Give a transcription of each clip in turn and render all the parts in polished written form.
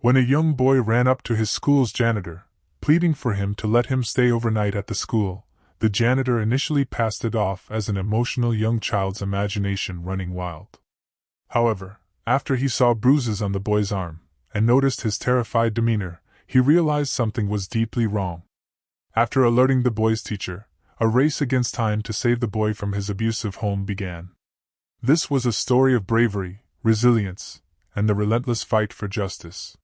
When a young boy ran up to his school's janitor, pleading for him to let him stay overnight at the school, the janitor initially passed it off as an emotional young child's imagination running wild. However, after he saw bruises on the boy's arm, and noticed his terrified demeanor, he realized something was deeply wrong. After alerting the boy's teacher, a race against time to save the boy from his abusive home began. This was a story of bravery, resilience, and the relentless fight for justice.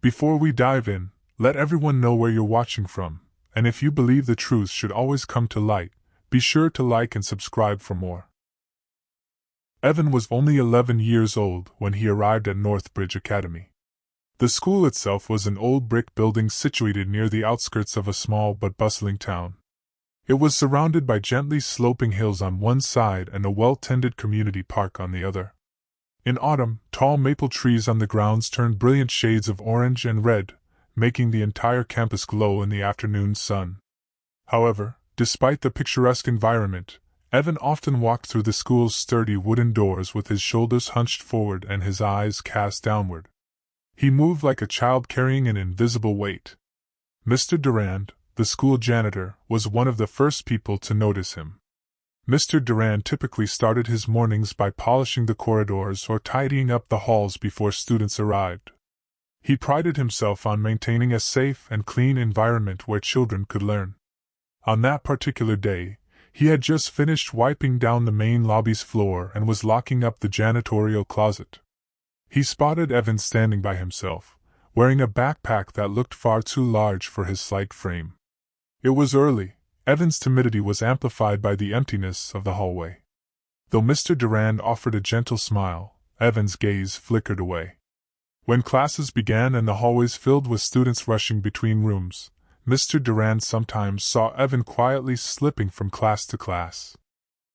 Before we dive in, let everyone know where you're watching from, and if you believe the truth should always come to light, be sure to like and subscribe for more. Evan was only 11 years old when he arrived at Northbridge Academy. The school itself was an old brick building situated near the outskirts of a small but bustling town. It was surrounded by gently sloping hills on one side and a well-tended community park on the other. In autumn, tall maple trees on the grounds turned brilliant shades of orange and red, making the entire campus glow in the afternoon sun. However, despite the picturesque environment, Evan often walked through the school's sturdy wooden doors with his shoulders hunched forward and his eyes cast downward. He moved like a child carrying an invisible weight. Mr. Durand, the school janitor, was one of the first people to notice him. Mr. Durand typically started his mornings by polishing the corridors or tidying up the halls before students arrived. He prided himself on maintaining a safe and clean environment where children could learn. On that particular day, he had just finished wiping down the main lobby's floor and was locking up the janitorial closet. He spotted Evan standing by himself, wearing a backpack that looked far too large for his slight frame. It was early. Evan's timidity was amplified by the emptiness of the hallway. Though Mr. Durand offered a gentle smile, Evan's gaze flickered away. When classes began and the hallways filled with students rushing between rooms, Mr. Durand sometimes saw Evan quietly slipping from class to class.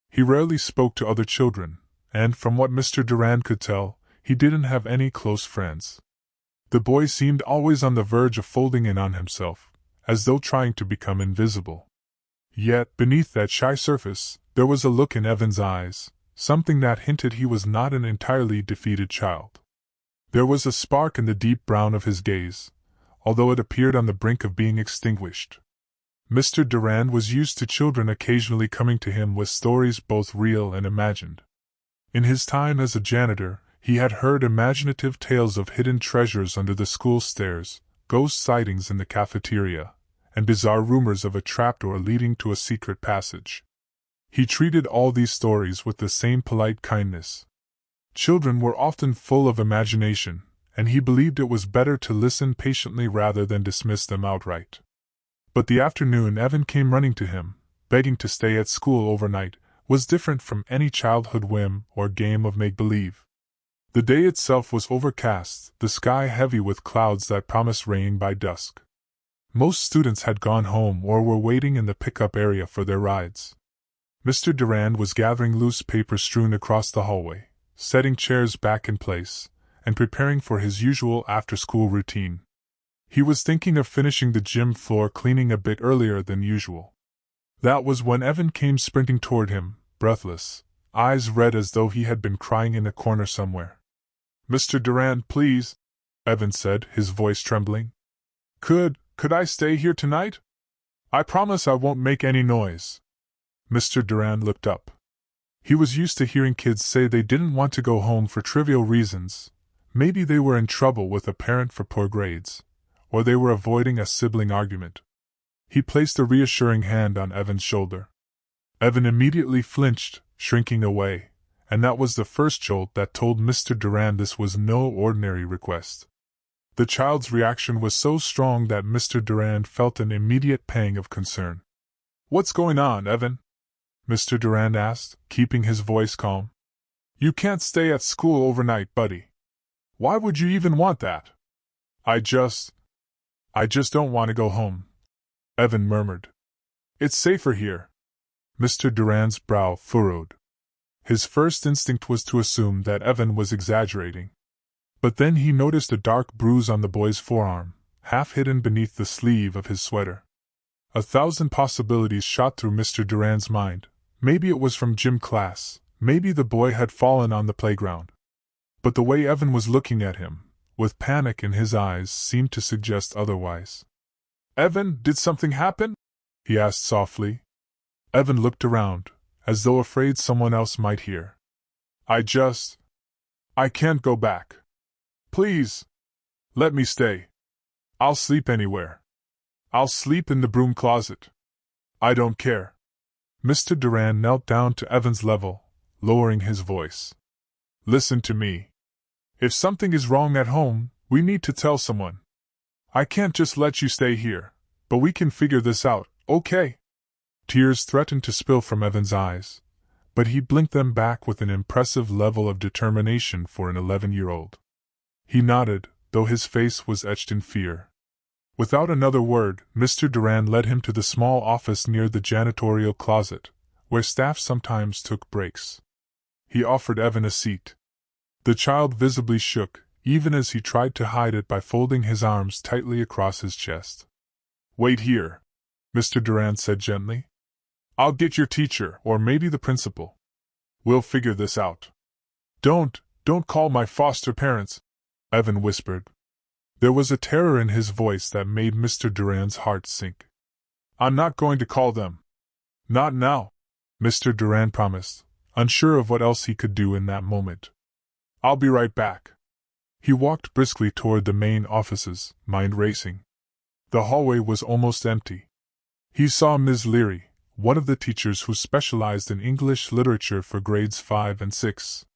He rarely spoke to other children, and from what Mr. Durand could tell, he didn't have any close friends. The boy seemed always on the verge of folding in on himself, as though trying to become invisible. Yet, beneath that shy surface, there was a look in Evan's eyes, something that hinted he was not an entirely defeated child. There was a spark in the deep brown of his gaze, although it appeared on the brink of being extinguished. Mr. Durand was used to children occasionally coming to him with stories both real and imagined. In his time as a janitor, he had heard imaginative tales of hidden treasures under the school stairs, ghost sightings in the cafeteria, and bizarre rumors of a trapdoor leading to a secret passage. He treated all these stories with the same polite kindness. Children were often full of imagination, and he believed it was better to listen patiently rather than dismiss them outright. But the afternoon Evan came running to him, begging to stay at school overnight, was different from any childhood whim or game of make-believe. The day itself was overcast, the sky heavy with clouds that promised rain by dusk. Most students had gone home or were waiting in the pickup area for their rides. Mr. Durand was gathering loose paper strewn across the hallway, setting chairs back in place, and preparing for his usual after-school routine. He was thinking of finishing the gym floor cleaning a bit earlier than usual. That was when Evan came sprinting toward him, breathless, eyes red as though he had been crying in a corner somewhere. "Mr. Durand, please," Evan said, his voice trembling. Could I stay here tonight? I promise I won't make any noise." Mr. Durand looked up. He was used to hearing kids say they didn't want to go home for trivial reasons. Maybe they were in trouble with a parent for poor grades, or they were avoiding a sibling argument. He placed a reassuring hand on Evan's shoulder. Evan immediately flinched, shrinking away, and that was the first jolt that told Mr. Durand this was no ordinary request. The child's reaction was so strong that Mr. Durand felt an immediate pang of concern. "What's going on, Evan?" Mr. Durand asked, keeping his voice calm. "You can't stay at school overnight, buddy. Why would you even want that?" I just don't want to go home," Evan murmured. "It's safer here." Mr. Durand's brow furrowed. His first instinct was to assume that Evan was exaggerating. But then he noticed a dark bruise on the boy's forearm, half hidden beneath the sleeve of his sweater. 1,000 possibilities shot through Mr. Durand's mind. Maybe it was from gym class, maybe the boy had fallen on the playground. But the way Evan was looking at him with panic in his eyes, seemed to suggest otherwise. "Evan, did something happen?" he asked softly. Evan looked around, as though afraid someone else might hear. I can't go back. Please. Let me stay. I'll sleep anywhere. I'll sleep in the broom closet. I don't care." Mr. Durand knelt down to Evan's level, lowering his voice. "Listen to me. If something is wrong at home, we need to tell someone. I can't just let you stay here, but we can figure this out, okay?" Tears threatened to spill from Evan's eyes, but he blinked them back with an impressive level of determination for an 11-year-old. He nodded, though his face was etched in fear. Without another word, Mr. Durand led him to the small office near the janitorial closet, where staff sometimes took breaks. He offered Evan a seat. The child visibly shook, even as he tried to hide it by folding his arms tightly across his chest. "Wait here," Mr. Durand said gently. "I'll get your teacher, or maybe the principal. We'll figure this out." Don't call my foster parents," Evan whispered. There was a terror in his voice that made Mr. Durand's heart sink. "I'm not going to call them. Not now," Mr. Durand promised, unsure of what else he could do in that moment. "I'll be right back." He walked briskly toward the main offices, mind racing. The hallway was almost empty. He saw Ms. Leary, one of the teachers who specialized in English literature for grades 5 and 6.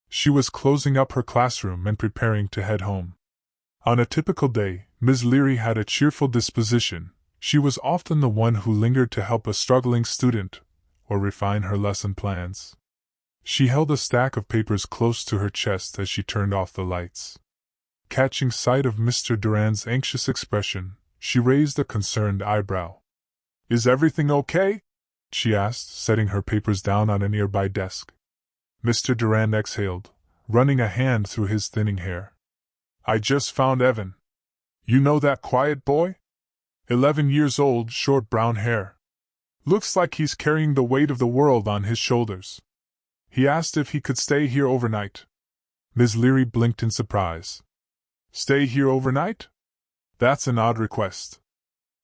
She was closing up her classroom and preparing to head home. On a typical day, Ms. Leary had a cheerful disposition. She was often the one who lingered to help a struggling student, or refine her lesson plans. She held a stack of papers close to her chest as she turned off the lights. Catching sight of Mr. Durand's anxious expression, she raised a concerned eyebrow. "Is everything okay?" she asked, setting her papers down on a nearby desk. Mr. Durand exhaled, running a hand through his thinning hair. "I just found Evan. You know that quiet boy? 11 years old, short brown hair. Looks like he's carrying the weight of the world on his shoulders. He asked if he could stay here overnight." Ms. Leary blinked in surprise. "Stay here overnight? That's an odd request.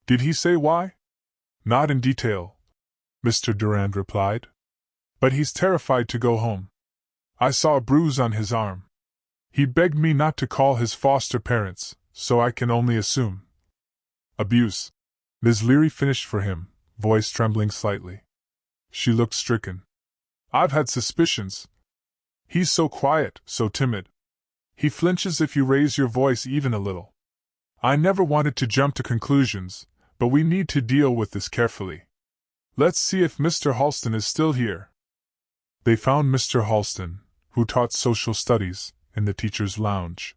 Did he say why?" "Not in detail," Mr. Durand replied. "But he's terrified to go home. I saw a bruise on his arm. He begged me not to call his foster parents, so I can only assume." "Abuse," Ms. Leary finished for him, voice trembling slightly. She looked stricken. "I've had suspicions. He's so quiet, so timid. He flinches if you raise your voice even a little. I never wanted to jump to conclusions, but we need to deal with this carefully. Let's see if Mr. Halston is still here." They found Mr. Halston, who taught social studies, in the teacher's lounge.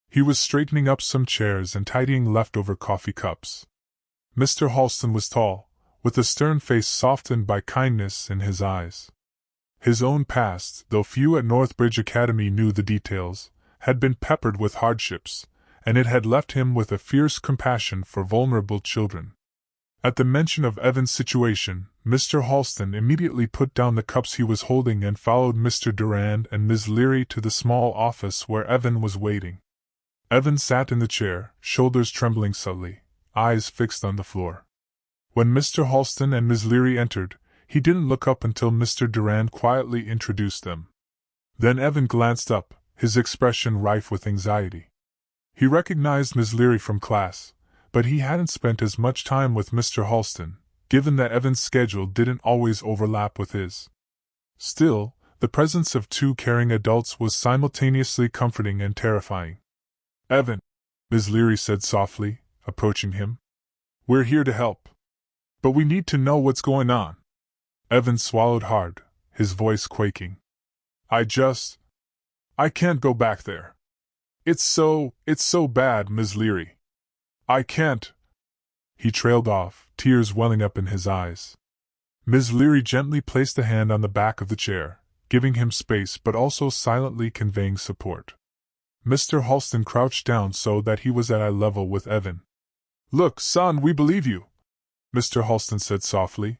He was straightening up some chairs and tidying leftover coffee cups. Mr. Halston was tall, with a stern face softened by kindness in his eyes. His own past, though few at Northbridge Academy knew the details, had been peppered with hardships, and it had left him with a fierce compassion for vulnerable children. At the mention of Evan's situation, Mr. Halston immediately put down the cups he was holding and followed Mr. Durand and Ms. Leary to the small office where Evan was waiting. Evan sat in the chair, shoulders trembling slightly, eyes fixed on the floor. When Mr. Halston and Ms. Leary entered, he didn't look up until Mr. Durand quietly introduced them. Then Evan glanced up, his expression rife with anxiety. He recognized Ms. Leary from class, but he hadn't spent as much time with Mr. Halston, given that Evan's schedule didn't always overlap with his. Still, the presence of two caring adults was simultaneously comforting and terrifying. "Evan," Ms. Leary said softly, approaching him. "We're here to help. But we need to know what's going on." Evan swallowed hard, his voice quaking. I can't go back there. It's so bad, Ms. Leary. I can't." He trailed off, tears welling up in his eyes. Ms. Leary gently placed a hand on the back of the chair, giving him space but also silently conveying support. Mr. Halston crouched down so that he was at eye level with Evan. "Look, son, we believe you," Mr. Halston said softly.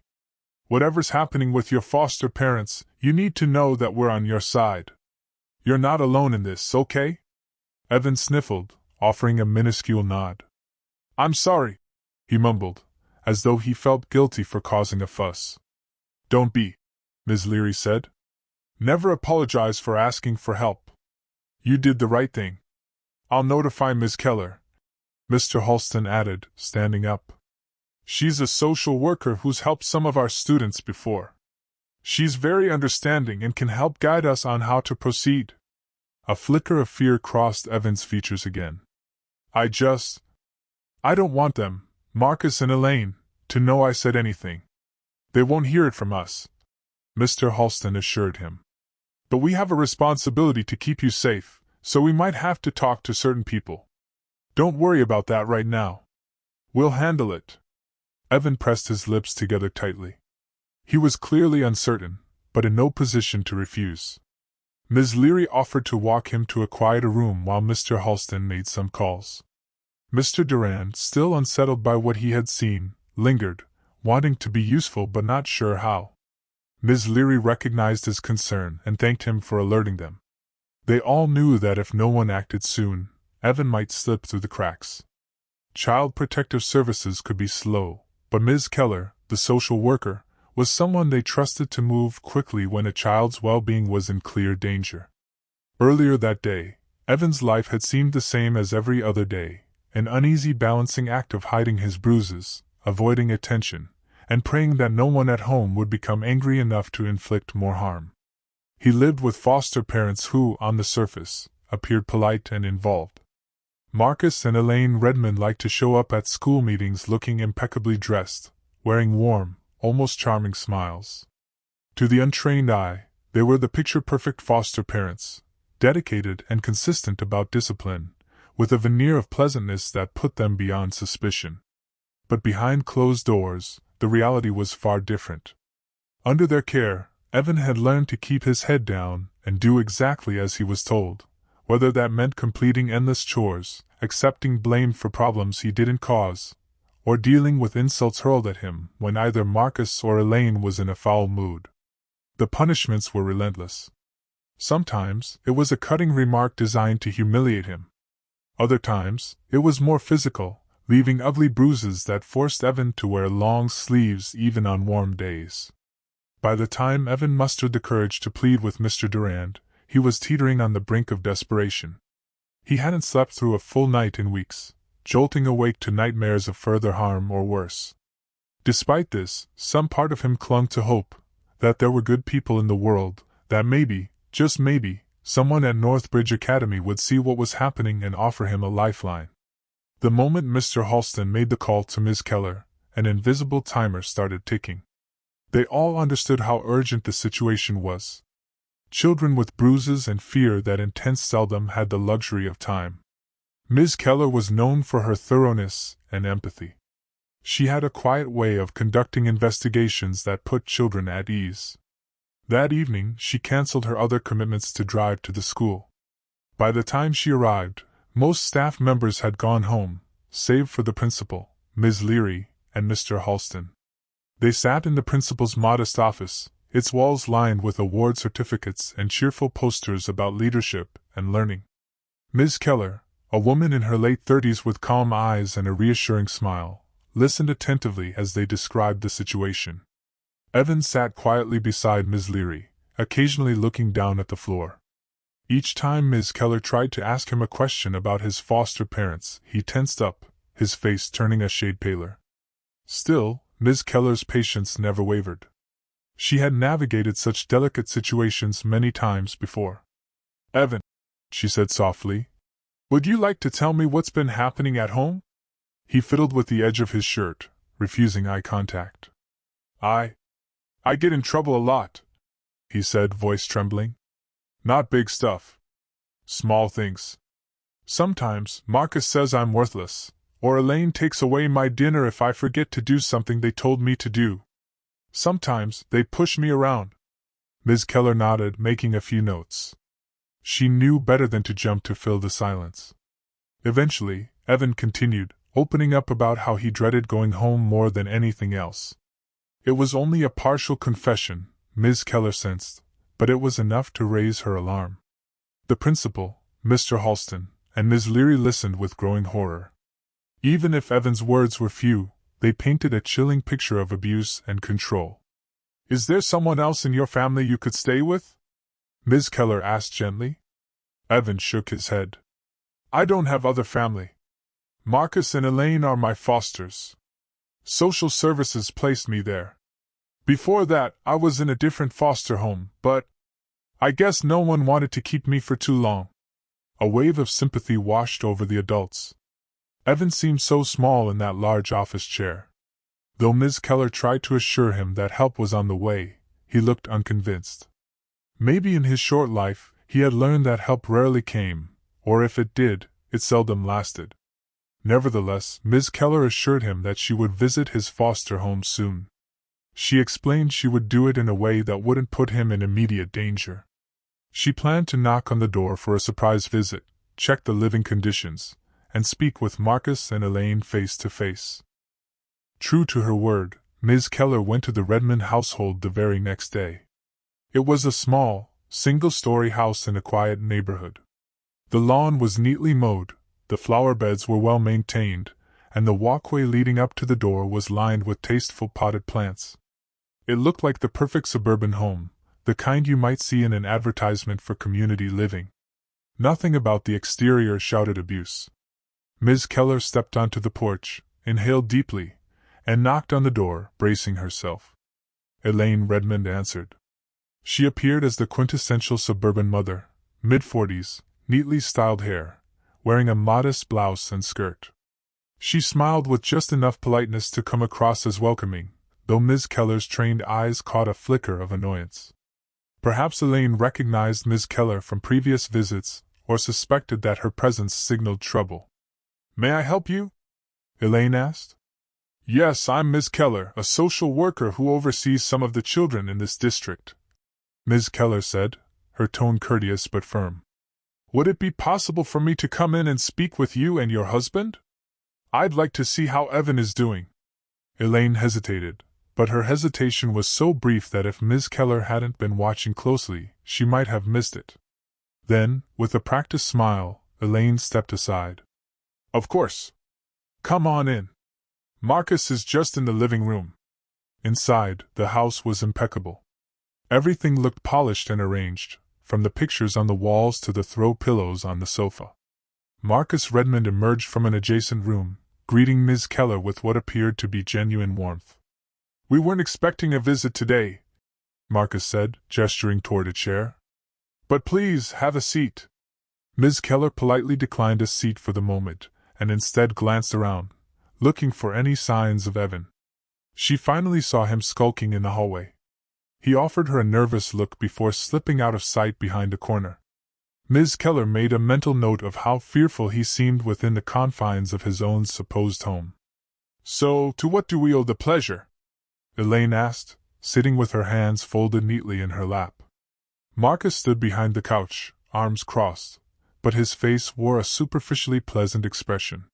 "Whatever's happening with your foster parents, you need to know that we're on your side. You're not alone in this, okay?" Evan sniffled, offering a minuscule nod. "I'm sorry," he mumbled, as though he felt guilty for causing a fuss. "Don't be," Ms. Leary said. "Never apologize for asking for help. You did the right thing. I'll notify Ms. Keller," Mr. Halston added, standing up. "She's a social worker who's helped some of our students before. She's very understanding and can help guide us on how to proceed." A flicker of fear crossed Evan's features again. I don't want them, Marcus and Elaine, to know I said anything. They won't hear it from us," Mr. Halston assured him. "But we have a responsibility to keep you safe, so we might have to talk to certain people. Don't worry about that right now. We'll handle it." Evan pressed his lips together tightly. He was clearly uncertain, but in no position to refuse. Ms. Leary offered to walk him to a quieter room while Mr. Halston made some calls. Mr. Durand, still unsettled by what he had seen, lingered, wanting to be useful but not sure how. Ms. Leary recognized his concern and thanked him for alerting them. They all knew that if no one acted soon, Evan might slip through the cracks. Child Protective Services could be slow, but Ms. Keller, the social worker, was someone they trusted to move quickly when a child's well-being was in clear danger. Earlier that day, Evan's life had seemed the same as every other day, an uneasy balancing act of hiding his bruises, avoiding attention, and praying that no one at home would become angry enough to inflict more harm. He lived with foster parents who, on the surface, appeared polite and involved. Marcus and Elaine Redmond liked to show up at school meetings looking impeccably dressed, wearing warm, almost charming smiles. To the untrained eye, they were the picture-perfect foster parents, dedicated and consistent about discipline, with a veneer of pleasantness that put them beyond suspicion. But behind closed doors, the reality was far different. Under their care, Evan had learned to keep his head down and do exactly as he was told, whether that meant completing endless chores, accepting blame for problems he didn't cause, or dealing with insults hurled at him when either Marcus or Elaine was in a foul mood. The punishments were relentless. Sometimes, it was a cutting remark designed to humiliate him. Other times, it was more physical, leaving ugly bruises that forced Evan to wear long sleeves even on warm days. By the time Evan mustered the courage to plead with Mr. Durand, he was teetering on the brink of desperation. He hadn't slept through a full night in weeks, jolting awake to nightmares of further harm or worse. Despite this, some part of him clung to hope that there were good people in the world, that maybe, just maybe, someone at Northbridge Academy would see what was happening and offer him a lifeline. The moment Mr. Halston made the call to Ms. Keller, an invisible timer started ticking. They all understood how urgent the situation was. Children with bruises and fear that intense seldom had the luxury of time. Ms. Keller was known for her thoroughness and empathy. She had a quiet way of conducting investigations that put children at ease. That evening, she canceled her other commitments to drive to the school. By the time she arrived, most staff members had gone home, save for the principal, Ms. Leary, and Mr. Halston. They sat in the principal's modest office, its walls lined with award certificates and cheerful posters about leadership and learning. Ms. Keller, a woman in her late 30s with calm eyes and a reassuring smile, listened attentively as they described the situation. Evan sat quietly beside Ms. Leary, occasionally looking down at the floor. Each time Ms. Keller tried to ask him a question about his foster parents, he tensed up, his face turning a shade paler. Still, Ms. Keller's patience never wavered. She had navigated such delicate situations many times before. "Evan," she said softly, "would you like to tell me what's been happening at home?" He fiddled with the edge of his shirt, refusing eye contact. I get in trouble a lot," he said, voice trembling. "Not big stuff. Small things. Sometimes Marcus says I'm worthless, or Elaine takes away my dinner if I forget to do something they told me to do. Sometimes they push me around." Ms. Keller nodded, making a few notes. She knew better than to jump to fill the silence. Eventually, Evan continued, opening up about how he dreaded going home more than anything else. It was only a partial confession, Ms. Keller sensed, but it was enough to raise her alarm. The principal, Mr. Halston, and Ms. Leary listened with growing horror. Even if Evan's words were few, they painted a chilling picture of abuse and control. "Is there someone else in your family you could stay with?" Ms. Keller asked gently. Evan shook his head. "I don't have other family. Marcus and Elaine are my fosters. Social services placed me there. Before that, I was in a different foster home, but I guess no one wanted to keep me for too long." A wave of sympathy washed over the adults. Evan seemed so small in that large office chair. Though Ms. Keller tried to assure him that help was on the way, he looked unconvinced. Maybe in his short life, he had learned that help rarely came, or if it did, it seldom lasted. Nevertheless, Ms. Keller assured him that she would visit his foster home soon. She explained she would do it in a way that wouldn't put him in immediate danger. She planned to knock on the door for a surprise visit, check the living conditions, and speak with Marcus and Elaine face to face. True to her word, Ms. Keller went to the Redmond household the very next day. It was a small, single-story house in a quiet neighborhood. The lawn was neatly mowed, the flower beds were well maintained, and the walkway leading up to the door was lined with tasteful potted plants. It looked like the perfect suburban home, the kind you might see in an advertisement for community living. Nothing about the exterior shouted abuse. Ms. Keller stepped onto the porch, inhaled deeply, and knocked on the door, bracing herself. Elaine Redmond answered. She appeared as the quintessential suburban mother, mid-40s, neatly styled hair, wearing a modest blouse and skirt. She smiled with just enough politeness to come across as welcoming, though Ms. Keller's trained eyes caught a flicker of annoyance. Perhaps Elaine recognized Ms. Keller from previous visits, or suspected that her presence signaled trouble. "May I help you?" Elaine asked. "Yes, I'm Ms. Keller, a social worker who oversees some of the children in this district," Ms. Keller said, her tone courteous but firm. "Would it be possible for me to come in and speak with you and your husband? I'd like to see how Evan is doing." Elaine hesitated, but her hesitation was so brief that if Ms. Keller hadn't been watching closely, she might have missed it. Then, with a practiced smile, Elaine stepped aside. "Of course. Come on in. Marcus is just in the living room." Inside, the house was impeccable. Everything looked polished and arranged, from the pictures on the walls to the throw pillows on the sofa. Marcus Redmond emerged from an adjacent room, greeting Ms. Keller with what appeared to be genuine warmth. "We weren't expecting a visit today," Marcus said, gesturing toward a chair. "But please, have a seat." Ms. Keller politely declined a seat for the moment, and instead glanced around, looking for any signs of Evan. She finally saw him skulking in the hallway. He offered her a nervous look before slipping out of sight behind a corner. Ms. Keller made a mental note of how fearful he seemed within the confines of his own supposed home. "So, to what do we owe the pleasure?" Elaine asked, sitting with her hands folded neatly in her lap. Marcus stood behind the couch, arms crossed, but his face wore a superficially pleasant expression.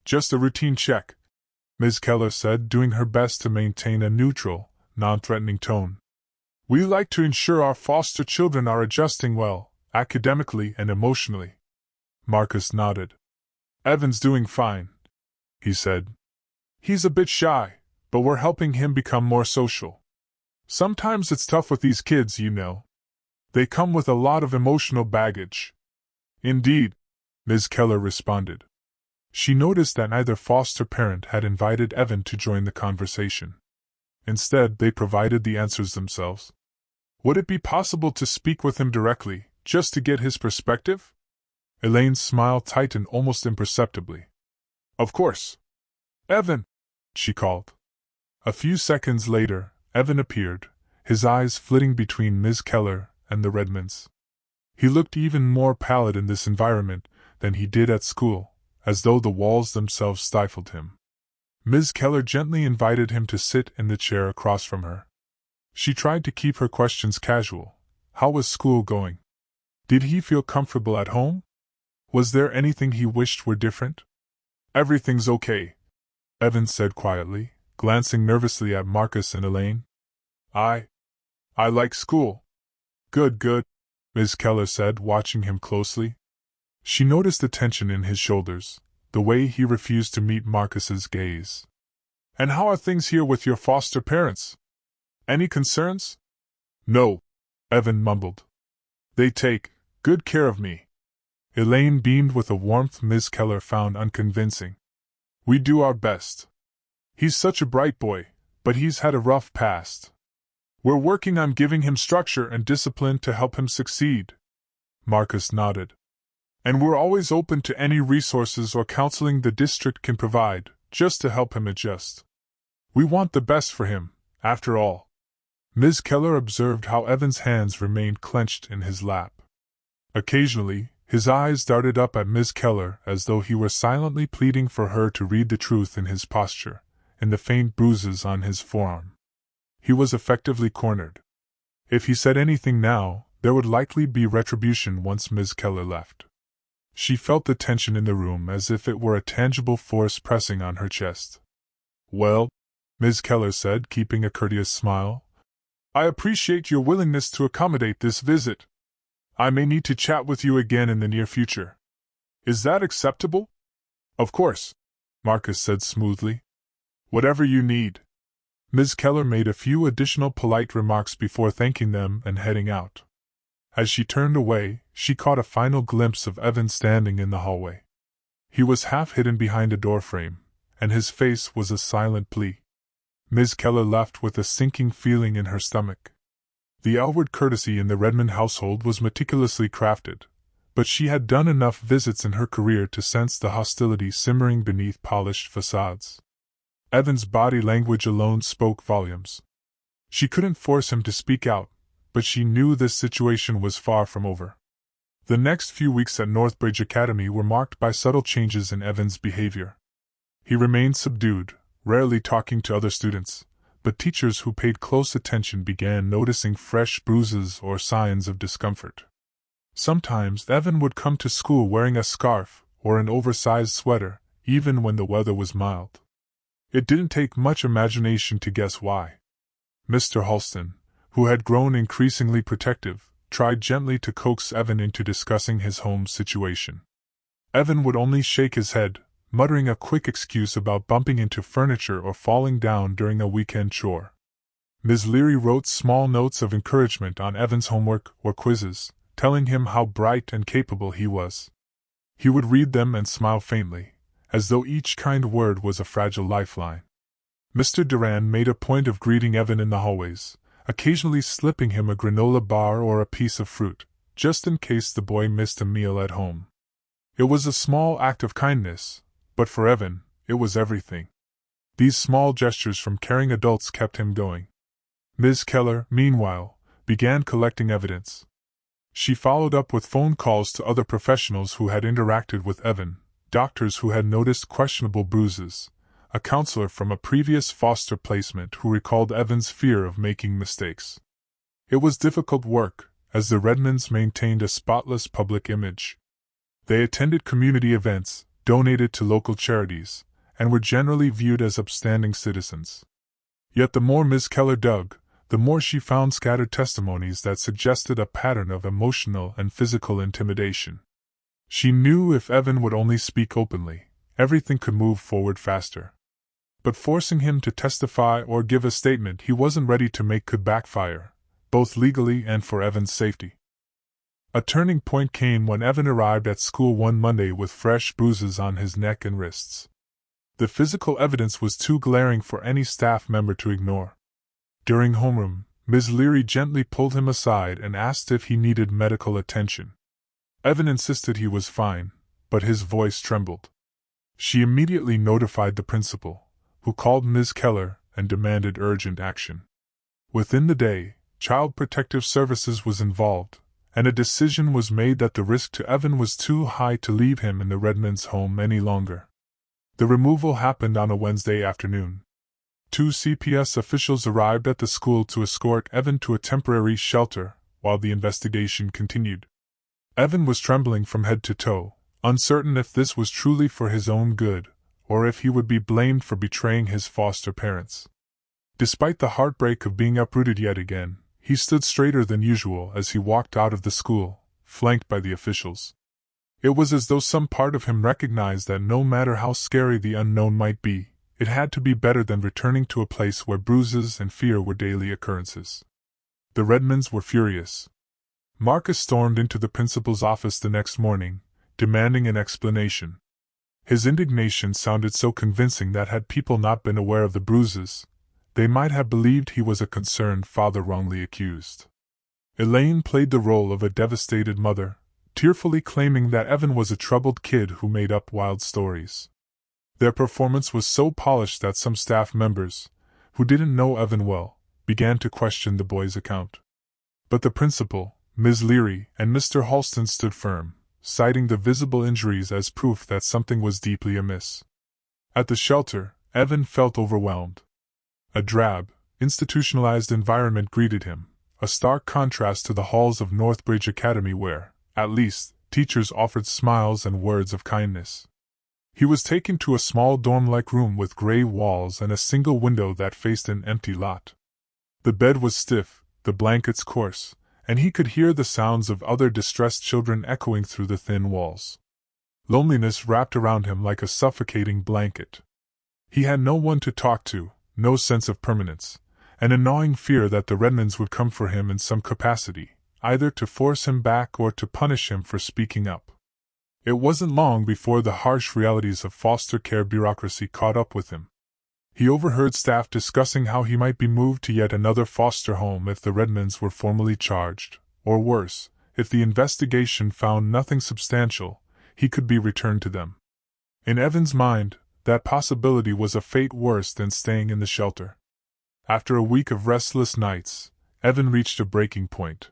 "Just a routine check," Ms. Keller said, doing her best to maintain a neutral, non-threatening tone. "We like to ensure our foster children are adjusting well, academically and emotionally." Marcus nodded. "Evan's doing fine," he said. "He's a bit shy, but we're helping him become more social. Sometimes it's tough with these kids, you know. They come with a lot of emotional baggage." "Indeed," Ms. Keller responded. She noticed that neither foster parent had invited Evan to join the conversation. Instead, they provided the answers themselves. "Would it be possible to speak with him directly, just to get his perspective?" Elaine's smile tightened almost imperceptibly. "Of course. Evan!" she called. A few seconds later, Evan appeared, his eyes flitting between Ms. Keller and the Redmonds. He looked even more pallid in this environment than he did at school, as though the walls themselves stifled him. Ms. Keller gently invited him to sit in the chair across from her. She tried to keep her questions casual. How was school going? Did he feel comfortable at home? Was there anything he wished were different? "Everything's okay," Evan said quietly, glancing nervously at Marcus and Elaine. I like school." Good, Ms. Keller said, watching him closely. She noticed the tension in his shoulders, the way he refused to meet Marcus's gaze. "And how are things here with your foster parents? Any concerns?" "No," Evan mumbled. "They take good care of me." Elaine beamed with a warmth Ms. Keller found unconvincing. "We do our best. He's such a bright boy, but he's had a rough past. We're working on giving him structure and discipline to help him succeed." Marcus nodded. "And we're always open to any resources or counseling the district can provide, just to help him adjust. We want the best for him, after all." Ms. Keller observed how Evan's hands remained clenched in his lap. Occasionally, his eyes darted up at Ms. Keller as though he were silently pleading for her to read the truth in his posture, in the faint bruises on his forearm. He was effectively cornered. If he said anything now, there would likely be retribution once Ms. Keller left. She felt the tension in the room as if it were a tangible force pressing on her chest. "Well," Ms. Keller said, keeping a courteous smile, "I appreciate your willingness to accommodate this visit. I may need to chat with you again in the near future. Is that acceptable?" "Of course," Marcus said smoothly. "Whatever you need." Ms. Keller made a few additional polite remarks before thanking them and heading out. As she turned away, she caught a final glimpse of Evan standing in the hallway. He was half hidden behind a doorframe, and his face was a silent plea. Ms. Keller left with a sinking feeling in her stomach. The outward courtesy in the Redmond household was meticulously crafted, but she had done enough visits in her career to sense the hostility simmering beneath polished facades. Evan's body language alone spoke volumes. She couldn't force him to speak out, but she knew this situation was far from over. The next few weeks at Northbridge Academy were marked by subtle changes in Evan's behavior. He remained subdued, rarely talking to other students, but teachers who paid close attention began noticing fresh bruises or signs of discomfort. Sometimes Evan would come to school wearing a scarf or an oversized sweater, even when the weather was mild. It didn't take much imagination to guess why. Mr. Halston, who had grown increasingly protective, tried gently to coax Evan into discussing his home situation. Evan would only shake his head, muttering a quick excuse about bumping into furniture or falling down during a weekend chore. Ms. Leary wrote small notes of encouragement on Evan's homework or quizzes, telling him how bright and capable he was. He would read them and smile faintly, as though each kind word was a fragile lifeline. Mr. Duran made a point of greeting Evan in the hallways, occasionally slipping him a granola bar or a piece of fruit, just in case the boy missed a meal at home. It was a small act of kindness, but for Evan, it was everything. These small gestures from caring adults kept him going. Ms. Keller, meanwhile, began collecting evidence. She followed up with phone calls to other professionals who had interacted with Evan, doctors who had noticed questionable bruises, a counselor from a previous foster placement who recalled Evan's fear of making mistakes. It was difficult work, as the Redmonds maintained a spotless public image. They attended community events, donated to local charities, and were generally viewed as upstanding citizens. Yet the more Ms. Keller dug, the more she found scattered testimonies that suggested a pattern of emotional and physical intimidation. She knew if Evan would only speak openly, everything could move forward faster. But forcing him to testify or give a statement he wasn't ready to make could backfire, both legally and for Evan's safety. A turning point came when Evan arrived at school one Monday with fresh bruises on his neck and wrists. The physical evidence was too glaring for any staff member to ignore. During homeroom, Ms. Leary gently pulled him aside and asked if he needed medical attention. Evan insisted he was fine, but his voice trembled. She immediately notified the principal, who called Ms. Keller and demanded urgent action. Within the day, Child Protective Services was involved, and a decision was made that the risk to Evan was too high to leave him in the Redmonds' home any longer. The removal happened on a Wednesday afternoon. 2 CPS officials arrived at the school to escort Evan to a temporary shelter while the investigation continued. Evan was trembling from head to toe, uncertain if this was truly for his own good, or if he would be blamed for betraying his foster parents. Despite the heartbreak of being uprooted yet again, he stood straighter than usual as he walked out of the school, flanked by the officials. It was as though some part of him recognized that no matter how scary the unknown might be, it had to be better than returning to a place where bruises and fear were daily occurrences. The Redmonds were furious. Marcus stormed into the principal's office the next morning, demanding an explanation. His indignation sounded so convincing that had people not been aware of the bruises, they might have believed he was a concerned father wrongly accused. Elaine played the role of a devastated mother, tearfully claiming that Evan was a troubled kid who made up wild stories. Their performance was so polished that some staff members, who didn't know Evan well, began to question the boy's account. But the principal, Ms. Leary, and Mr. Halston stood firm, citing the visible injuries as proof that something was deeply amiss. At the shelter, Evan felt overwhelmed. A drab, institutionalized environment greeted him, a stark contrast to the halls of Northbridge Academy where, at least, teachers offered smiles and words of kindness. He was taken to a small dorm-like room with gray walls and a single window that faced an empty lot. The bed was stiff, the blankets coarse, and he could hear the sounds of other distressed children echoing through the thin walls. Loneliness wrapped around him like a suffocating blanket. He had no one to talk to, no sense of permanence, and a gnawing fear that the Redmonds would come for him in some capacity, either to force him back or to punish him for speaking up. It wasn't long before the harsh realities of foster care bureaucracy caught up with him. He overheard staff discussing how he might be moved to yet another foster home if the Redmonds were formally charged, or worse, if the investigation found nothing substantial, he could be returned to them. In Evan's mind, that possibility was a fate worse than staying in the shelter. After a week of restless nights, Evan reached a breaking point.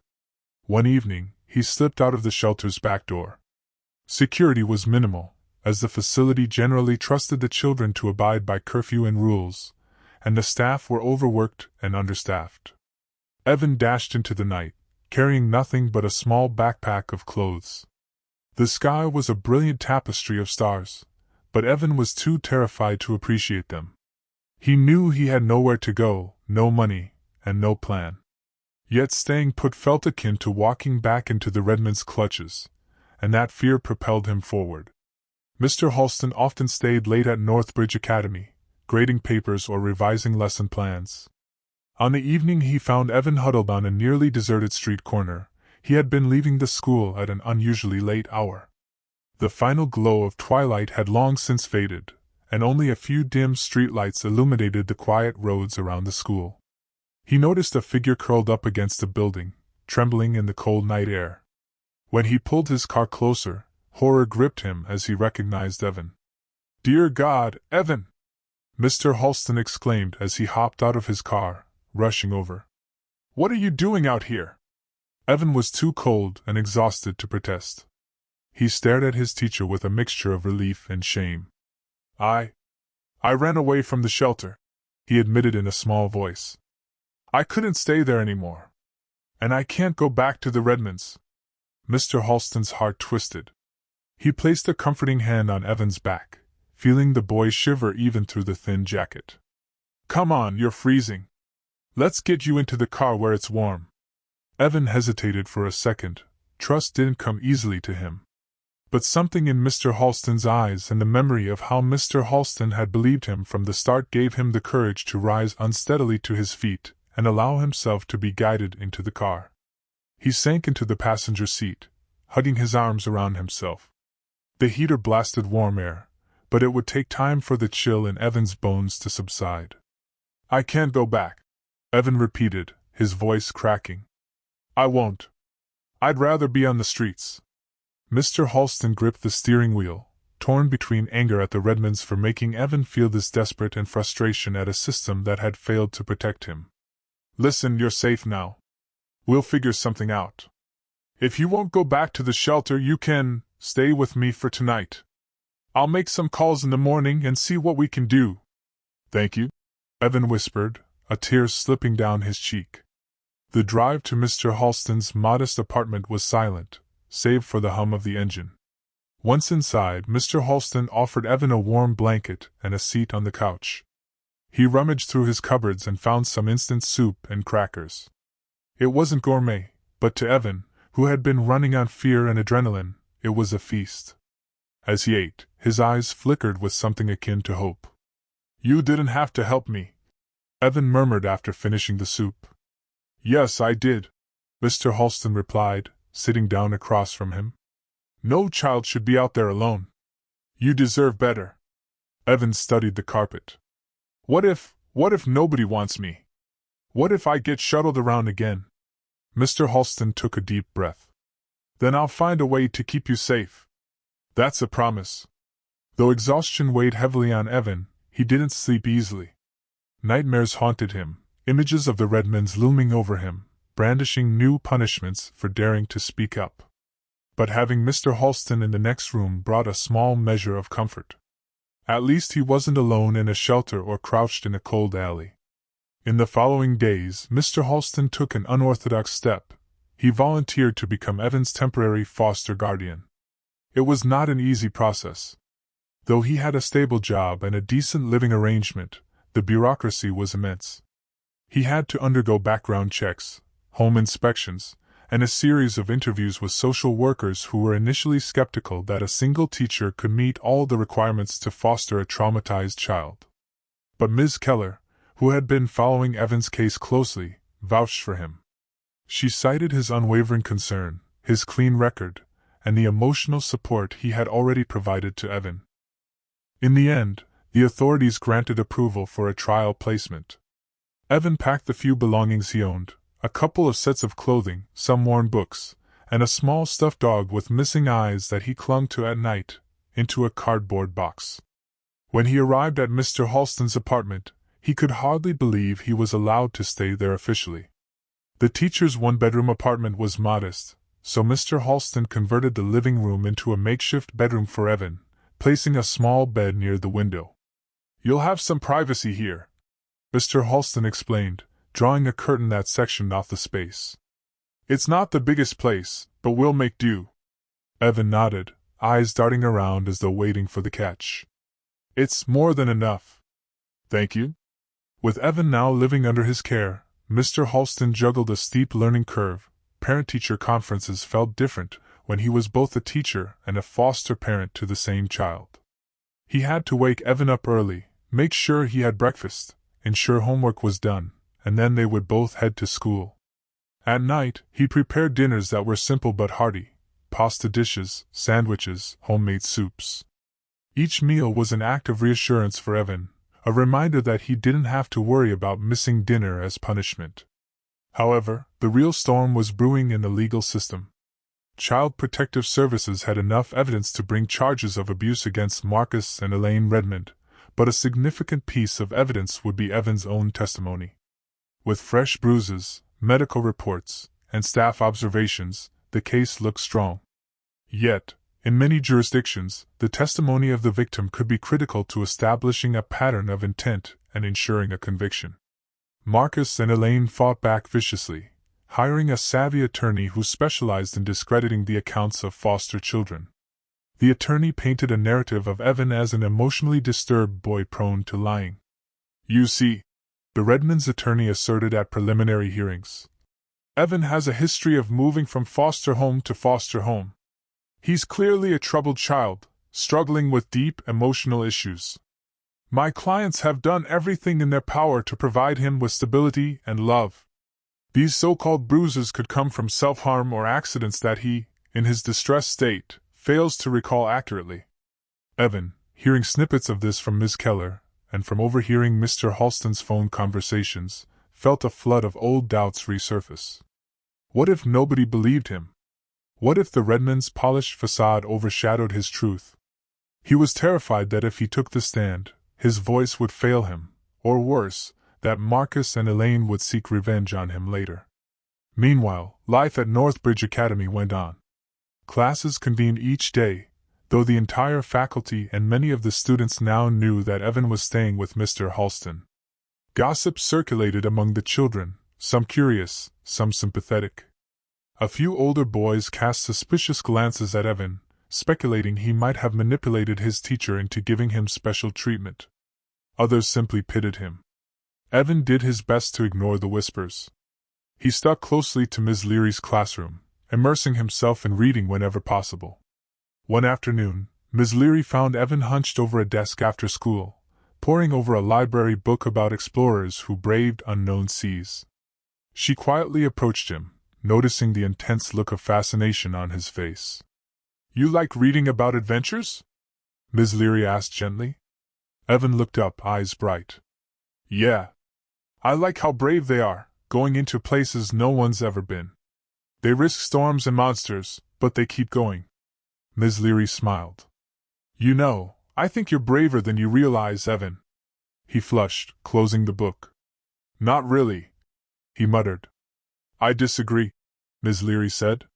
One evening, he slipped out of the shelter's back door. Security was minimal, as the facility generally trusted the children to abide by curfew and rules, and the staff were overworked and understaffed. Evan dashed into the night, carrying nothing but a small backpack of clothes. The sky was a brilliant tapestry of stars, but Evan was too terrified to appreciate them. He knew he had nowhere to go, no money, and no plan. Yet staying put felt akin to walking back into the Redmonds' clutches, and that fear propelled him forward. Mr. Halston often stayed late at Northbridge Academy, grading papers or revising lesson plans. On the evening he found Evan huddled on a nearly deserted street corner. He had been leaving the school at an unusually late hour. The final glow of twilight had long since faded, and only a few dim streetlights illuminated the quiet roads around the school. He noticed a figure curled up against a building, trembling in the cold night air. When he pulled his car closer, horror gripped him as he recognized Evan. "Dear God, Evan!" Mr. Halston exclaimed as he hopped out of his car, rushing over. "What are you doing out here?" Evan was too cold and exhausted to protest. He stared at his teacher with a mixture of relief and shame. I ran away from the shelter," he admitted in a small voice. "I couldn't stay there anymore. And I can't go back to the Redmonds." Mr. Halston's heart twisted. He placed a comforting hand on Evan's back, feeling the boy shiver even through the thin jacket. "Come on, you're freezing. Let's get you into the car where it's warm." Evan hesitated for a second. Trust didn't come easily to him. But something in Mr. Halston's eyes and the memory of how Mr. Halston had believed him from the start gave him the courage to rise unsteadily to his feet and allow himself to be guided into the car. He sank into the passenger seat, hugging his arms around himself. The heater blasted warm air, but it would take time for the chill in Evan's bones to subside. "I can't go back," Evan repeated, his voice cracking. "I won't. I'd rather be on the streets." Mr. Halston gripped the steering wheel, torn between anger at the Redmonds for making Evan feel this desperate and frustration at a system that had failed to protect him. "Listen, you're safe now. We'll figure something out. If you won't go back to the shelter, you can stay with me for tonight. I'll make some calls in the morning and see what we can do." "Thank you," Evan whispered, a tear slipping down his cheek. The drive to Mr. Halston's modest apartment was silent, save for the hum of the engine. Once inside, Mr. Halston offered Evan a warm blanket and a seat on the couch. He rummaged through his cupboards and found some instant soup and crackers. It wasn't gourmet, but to Evan, who had been running on fear and adrenaline, it was a feast. As he ate, his eyes flickered with something akin to hope. "You didn't have to help me," Evan murmured after finishing the soup. "Yes, I did," Mr. Halston replied, sitting down across from him. "No child should be out there alone. You deserve better." Evan studied the carpet. What if nobody wants me? What if I get shuttled around again?" Mr. Halston took a deep breath. "Then I'll find a way to keep you safe. That's a promise." Though exhaustion weighed heavily on Evan, he didn't sleep easily. Nightmares haunted him, images of the Redmonds looming over him, brandishing new punishments for daring to speak up. But having Mr. Halston in the next room brought a small measure of comfort. At least he wasn't alone in a shelter or crouched in a cold alley. In the following days, Mr. Halston took an unorthodox step. He volunteered to become Evan's temporary foster guardian. It was not an easy process. Though he had a stable job and a decent living arrangement, the bureaucracy was immense. He had to undergo background checks, home inspections, and a series of interviews with social workers who were initially skeptical that a single teacher could meet all the requirements to foster a traumatized child. But Ms. Keller, who had been following Evan's case closely, vouched for him. She cited his unwavering concern, his clean record, and the emotional support he had already provided to Evan. In the end, the authorities granted approval for a trial placement. Evan packed the few belongings he owned, a couple of sets of clothing, some worn books, and a small stuffed dog with missing eyes that he clung to at night, into a cardboard box. When he arrived at Mr. Halston's apartment, he could hardly believe he was allowed to stay there officially. The teacher's one-bedroom apartment was modest, so Mr. Halston converted the living room into a makeshift bedroom for Evan, placing a small bed near the window. "You'll have some privacy here," Mr. Halston explained, drawing a curtain that sectioned off the space. "It's not the biggest place, but we'll make do." Evan nodded, eyes darting around as though waiting for the catch. "It's more than enough. Thank you." With Evan now living under his care, Mr. Halston juggled a steep learning curve. Parent-teacher conferences felt different when he was both a teacher and a foster parent to the same child. He had to wake Evan up early, make sure he had breakfast, ensure homework was done, and then they would both head to school. At night, he prepared dinners that were simple but hearty: pasta dishes, sandwiches, homemade soups. Each meal was an act of reassurance for Evan, a reminder that he didn't have to worry about missing dinner as punishment. However, the real storm was brewing in the legal system. Child Protective Services had enough evidence to bring charges of abuse against Marcus and Elaine Redmond, but a significant piece of evidence would be Evan's own testimony. With fresh bruises, medical reports, and staff observations, the case looked strong. Yet, in many jurisdictions, the testimony of the victim could be critical to establishing a pattern of intent and ensuring a conviction. Marcus and Elaine fought back viciously, hiring a savvy attorney who specialized in discrediting the accounts of foster children. The attorney painted a narrative of Evan as an emotionally disturbed boy prone to lying. "You see," the Redmonds' attorney asserted at preliminary hearings, "Evan has a history of moving from foster home to foster home. He's clearly a troubled child, struggling with deep emotional issues. My clients have done everything in their power to provide him with stability and love. These so-called bruises could come from self-harm or accidents that he, in his distressed state, fails to recall accurately." Evan, hearing snippets of this from Ms. Keller, and from overhearing Mr. Halston's phone conversations, felt a flood of old doubts resurface. What if nobody believed him? What if the Redmonds' polished façade overshadowed his truth? He was terrified that if he took the stand, his voice would fail him, or worse, that Marcus and Elaine would seek revenge on him later. Meanwhile, life at Northbridge Academy went on. Classes convened each day, though the entire faculty and many of the students now knew that Evan was staying with Mr. Halston. Gossip circulated among the children, some curious, some sympathetic. A few older boys cast suspicious glances at Evan, speculating he might have manipulated his teacher into giving him special treatment. Others simply pitied him. Evan did his best to ignore the whispers. He stuck closely to Ms. Leary's classroom, immersing himself in reading whenever possible. One afternoon, Ms. Leary found Evan hunched over a desk after school, poring over a library book about explorers who braved unknown seas. She quietly approached him, noticing the intense look of fascination on his face. "You like reading about adventures?" Ms. Leary asked gently. Evan looked up, eyes bright. "Yeah. I like how brave they are, going into places no one's ever been. They risk storms and monsters, but they keep going." Ms. Leary smiled. "You know, I think you're braver than you realize, Evan." He flushed, closing the book. "Not really," he muttered. "I disagree," Ms. Leary said.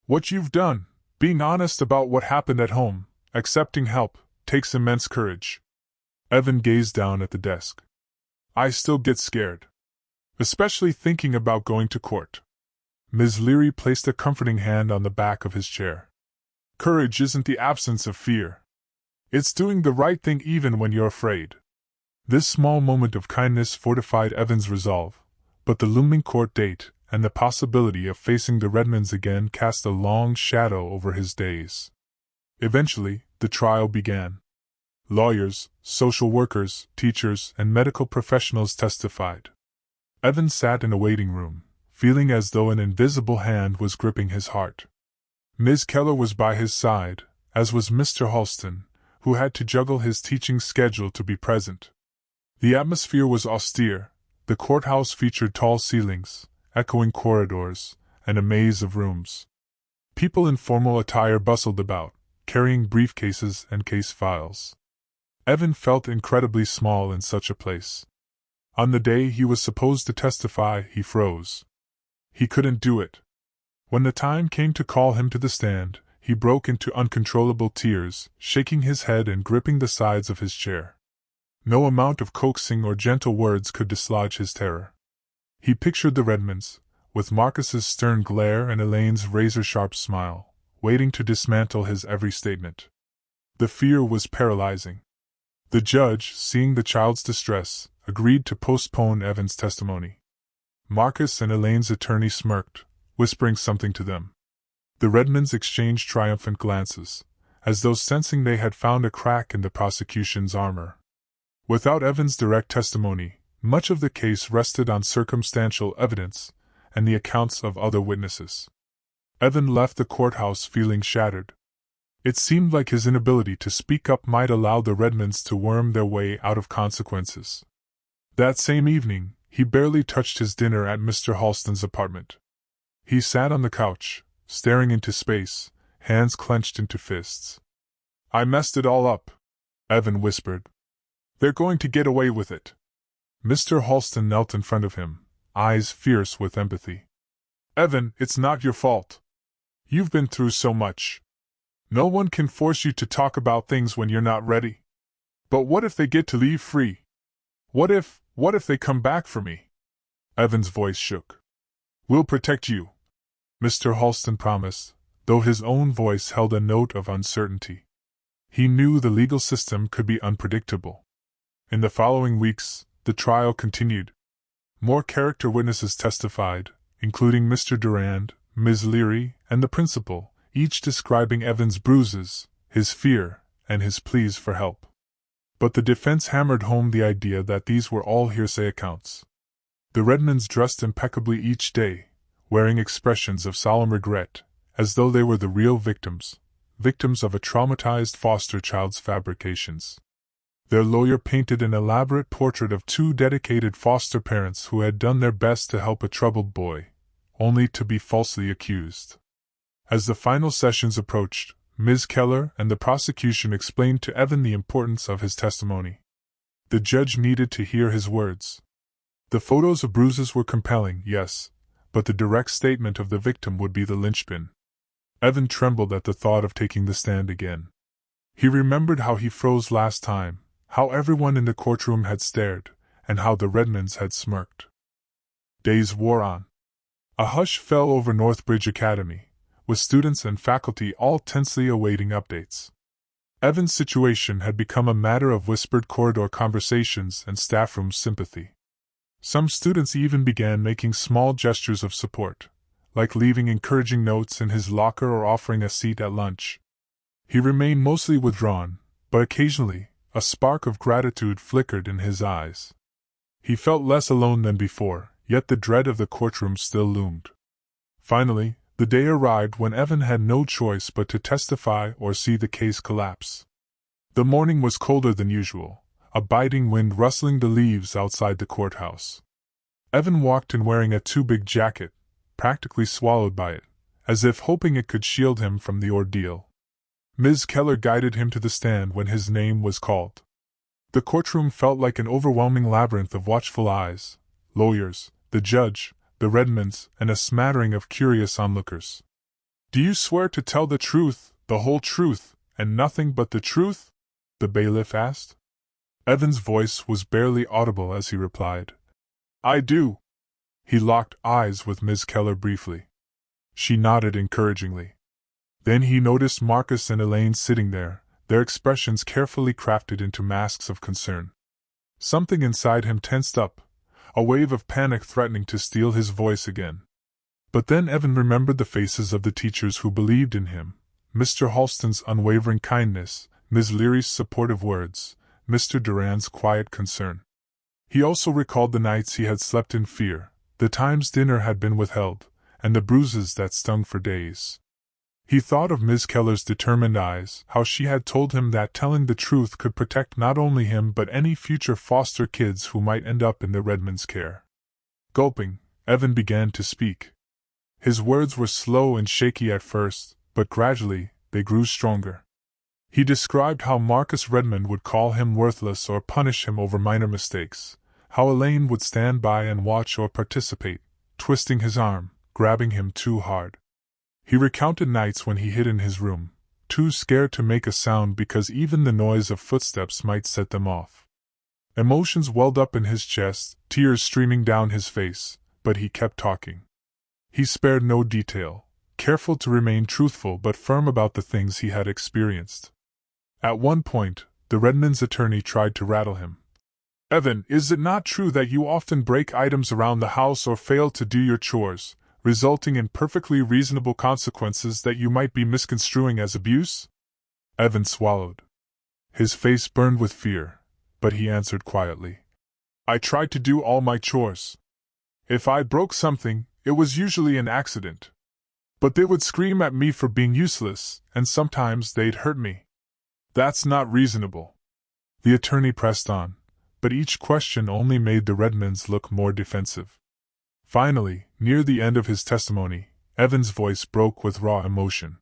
"What you've done, being honest about what happened at home, accepting help, takes immense courage." Evan gazed down at the desk. "I still get scared. Especially thinking about going to court." Ms. Leary placed a comforting hand on the back of his chair. "Courage isn't the absence of fear. It's doing the right thing even when you're afraid." This small moment of kindness fortified Evan's resolve, but the looming court date and the possibility of facing the Redmonds again cast a long shadow over his days. Eventually, the trial began. Lawyers, social workers, teachers, and medical professionals testified. Evan sat in a waiting room, feeling as though an invisible hand was gripping his heart. Ms. Keller was by his side, as was Mr. Halston, who had to juggle his teaching schedule to be present. The atmosphere was austere. The courthouse featured tall ceilings, echoing corridors, and a maze of rooms. People in formal attire bustled about, carrying briefcases and case files. Evan felt incredibly small in such a place. On the day he was supposed to testify, he froze. He couldn't do it. When the time came to call him to the stand, he broke into uncontrollable tears, shaking his head and gripping the sides of his chair. No amount of coaxing or gentle words could dislodge his terror. He pictured the Redmonds, with Marcus's stern glare and Elaine's razor-sharp smile, waiting to dismantle his every statement. The fear was paralyzing. The judge, seeing the child's distress, agreed to postpone Evan's testimony. Marcus and Elaine's attorney smirked, whispering something to them. The Redmonds exchanged triumphant glances, as though sensing they had found a crack in the prosecution's armor. Without Evan's direct testimony, much of the case rested on circumstantial evidence and the accounts of other witnesses. Evan left the courthouse feeling shattered. It seemed like his inability to speak up might allow the Redmonds to worm their way out of consequences. That same evening, he barely touched his dinner at Mr. Halston's apartment. He sat on the couch, staring into space, hands clenched into fists. "I messed it all up," Evan whispered. "They're going to get away with it." Mr. Halston knelt in front of him, eyes fierce with empathy. "Evan, it's not your fault. You've been through so much. No one can force you to talk about things when you're not ready. But what if they get to leave free? What if they come back for me?" Evan's voice shook. "We'll protect you," Mr. Halston promised, though his own voice held a note of uncertainty. He knew the legal system could be unpredictable. In the following weeks, the trial continued. More character witnesses testified, including Mr. Durand, Ms. Leary, and the principal, each describing Evan's bruises, his fear, and his pleas for help. But the defense hammered home the idea that these were all hearsay accounts. The Redmonds dressed impeccably each day, wearing expressions of solemn regret, as though they were the real victims of a traumatized foster child's fabrications. Their lawyer painted an elaborate portrait of two dedicated foster parents who had done their best to help a troubled boy, only to be falsely accused. As the final sessions approached, Ms. Keller and the prosecution explained to Evan the importance of his testimony. The judge needed to hear his words. The photos of bruises were compelling, yes, but the direct statement of the victim would be the linchpin. Evan trembled at the thought of taking the stand again. He remembered how he froze last time, how everyone in the courtroom had stared, and how the Redmonds had smirked. Days wore on. A hush fell over Northbridge Academy, with students and faculty all tensely awaiting updates. Evan's situation had become a matter of whispered corridor conversations and staff-room sympathy. Some students even began making small gestures of support, like leaving encouraging notes in his locker or offering a seat at lunch. He remained mostly withdrawn, but occasionally, a spark of gratitude flickered in his eyes. He felt less alone than before, yet the dread of the courtroom still loomed. Finally, the day arrived when Evan had no choice but to testify or see the case collapse. The morning was colder than usual, a biting wind rustling the leaves outside the courthouse. Evan walked in wearing a too-big jacket, practically swallowed by it, as if hoping it could shield him from the ordeal. Ms. Keller guided him to the stand when his name was called. The courtroom felt like an overwhelming labyrinth of watchful eyes, lawyers, the judge, the Redmonds, and a smattering of curious onlookers. "Do you swear to tell the truth, the whole truth, and nothing but the truth?" the bailiff asked. Evan's voice was barely audible as he replied, "I do." He locked eyes with Ms. Keller briefly. She nodded encouragingly. Then he noticed Marcus and Elaine sitting there, their expressions carefully crafted into masks of concern. Something inside him tensed up, a wave of panic threatening to steal his voice again. But then Evan remembered the faces of the teachers who believed in him, Mr. Halston's unwavering kindness, Ms. Leary's supportive words, Mr. Duran's quiet concern. He also recalled the nights he had slept in fear, the times dinner had been withheld, and the bruises that stung for days. He thought of Ms. Keller's determined eyes, how she had told him that telling the truth could protect not only him but any future foster kids who might end up in the Redmonds' care. Gulping, Evan began to speak. His words were slow and shaky at first, but gradually, they grew stronger. He described how Marcus Redmond would call him worthless or punish him over minor mistakes, how Elaine would stand by and watch or participate, twisting his arm, grabbing him too hard. He recounted nights when he hid in his room, too scared to make a sound because even the noise of footsteps might set them off. Emotions welled up in his chest, tears streaming down his face, but he kept talking. He spared no detail, careful to remain truthful but firm about the things he had experienced. At one point, the Redmonds' attorney tried to rattle him. "Evan, is it not true that you often break items around the house or fail to do your chores, resulting in perfectly reasonable consequences that you might be misconstruing as abuse?" Evan swallowed. His face burned with fear, but he answered quietly, "I tried to do all my chores. If I broke something, it was usually an accident. But they would scream at me for being useless, and sometimes they'd hurt me. That's not reasonable." The attorney pressed on, but each question only made the Redmonds look more defensive. Finally, near the end of his testimony, Evan's voice broke with raw emotion.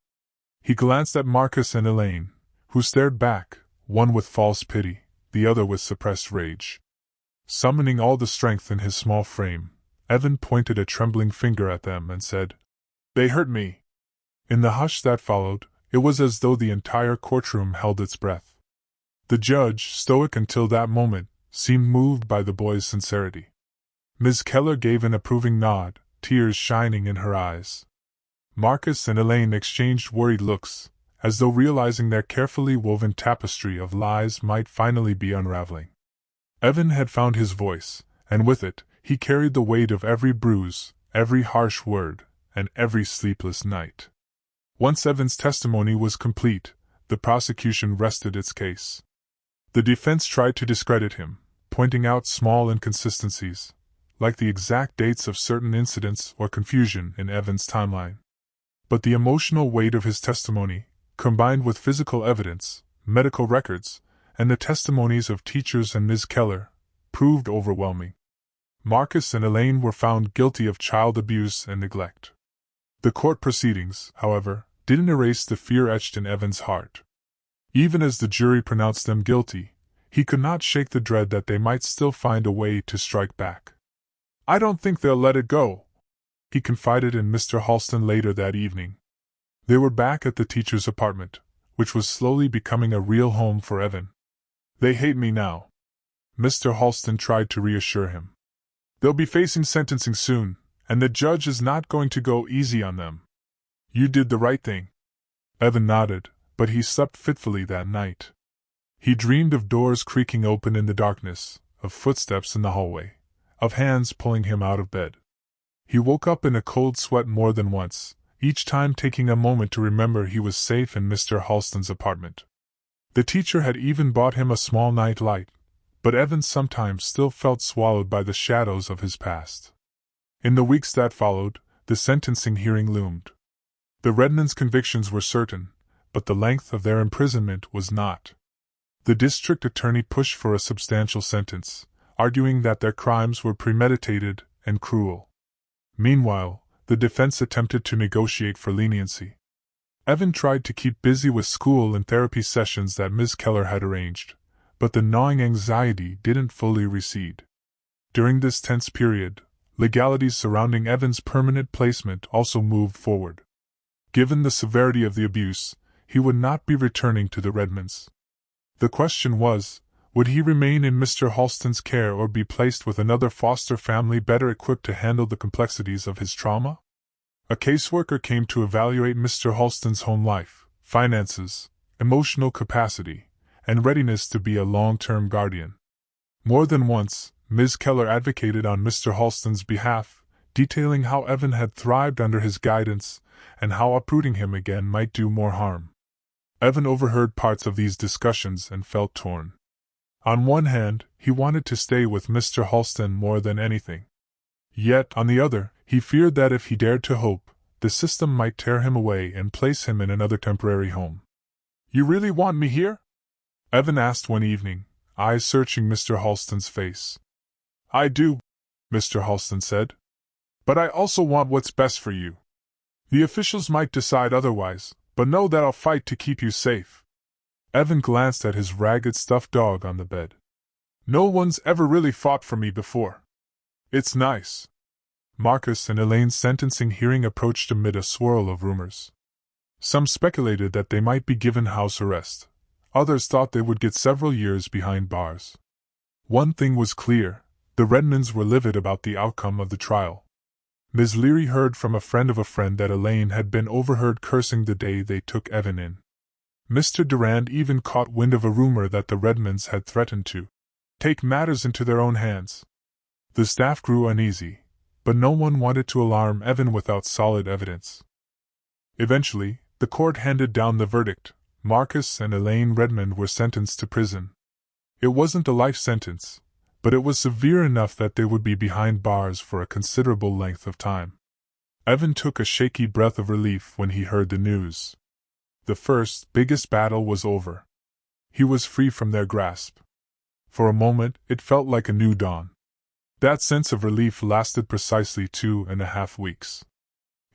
He glanced at Marcus and Elaine, who stared back, one with false pity, the other with suppressed rage. Summoning all the strength in his small frame, Evan pointed a trembling finger at them and said, "They hurt me." In the hush that followed, it was as though the entire courtroom held its breath. The judge, stoic until that moment, seemed moved by the boy's sincerity. Ms. Keller gave an approving nod, tears shining in her eyes. Marcus and Elaine exchanged worried looks, as though realizing their carefully woven tapestry of lies might finally be unraveling. Evan had found his voice, and with it, he carried the weight of every bruise, every harsh word, and every sleepless night. Once Evan's testimony was complete, the prosecution rested its case. The defense tried to discredit him, pointing out small inconsistencies, like the exact dates of certain incidents or confusion in Evan's timeline. But the emotional weight of his testimony, combined with physical evidence, medical records, and the testimonies of teachers and Ms. Keller, proved overwhelming. Marcus and Elaine were found guilty of child abuse and neglect. The court proceedings, however, didn't erase the fear etched in Evan's heart. Even as the jury pronounced them guilty, he could not shake the dread that they might still find a way to strike back. "I don't think they'll let it go," he confided in Mr. Halston later that evening. They were back at the teacher's apartment, which was slowly becoming a real home for Evan. "They hate me now," Mr. Halston tried to reassure him. "They'll be facing sentencing soon, and the judge is not going to go easy on them." "You did the right thing." Evan nodded, but he slept fitfully that night. He dreamed of doors creaking open in the darkness, of footsteps in the hallway, of hands pulling him out of bed. He woke up in a cold sweat more than once, each time taking a moment to remember he was safe in Mr. Halston's apartment. The teacher had even bought him a small night light, but Evan sometimes still felt swallowed by the shadows of his past. In the weeks that followed, the sentencing hearing loomed. The Redmonds' convictions were certain, but the length of their imprisonment was not. The district attorney pushed for a substantial sentence, arguing that their crimes were premeditated and cruel. Meanwhile, the defense attempted to negotiate for leniency. Evan tried to keep busy with school and therapy sessions that Ms. Keller had arranged, but the gnawing anxiety didn't fully recede. During this tense period, legalities surrounding Evan's permanent placement also moved forward. Given the severity of the abuse, he would not be returning to the Redmonds. The question was, would he remain in Mr. Halston's care or be placed with another foster family better equipped to handle the complexities of his trauma? A caseworker came to evaluate Mr. Halston's home life, finances, emotional capacity, and readiness to be a long-term guardian. More than once, Ms. Keller advocated on Mr. Halston's behalf, detailing how Evan had thrived under his guidance and how uprooting him again might do more harm. Evan overheard parts of these discussions and felt torn. On one hand, he wanted to stay with Mr. Halston more than anything. Yet, on the other, he feared that if he dared to hope, the system might tear him away and place him in another temporary home. "You really want me here?" Evan asked one evening, eyes searching Mr. Halston's face. "I do," Mr. Halston said. "But I also want what's best for you. The officials might decide otherwise, but know that I'll fight to keep you safe." Evan glanced at his ragged stuffed dog on the bed. "No one's ever really fought for me before. It's nice." Marcus and Elaine's sentencing hearing approached amid a swirl of rumors. Some speculated that they might be given house arrest. Others thought they would get several years behind bars. One thing was clear: the Redmonds were livid about the outcome of the trial. Ms. Leary heard from a friend that Elaine had been overheard cursing the day they took Evan in. Mr. Durand even caught wind of a rumor that the Redmonds had threatened to take matters into their own hands. The staff grew uneasy, but no one wanted to alarm Evan without solid evidence. Eventually, the court handed down the verdict. Marcus and Elaine Redmond were sentenced to prison. It wasn't a life sentence, but it was severe enough that they would be behind bars for a considerable length of time. Evan took a shaky breath of relief when he heard the news. The first, biggest battle was over. He was free from their grasp. For a moment, it felt like a new dawn. That sense of relief lasted precisely 2.5 weeks.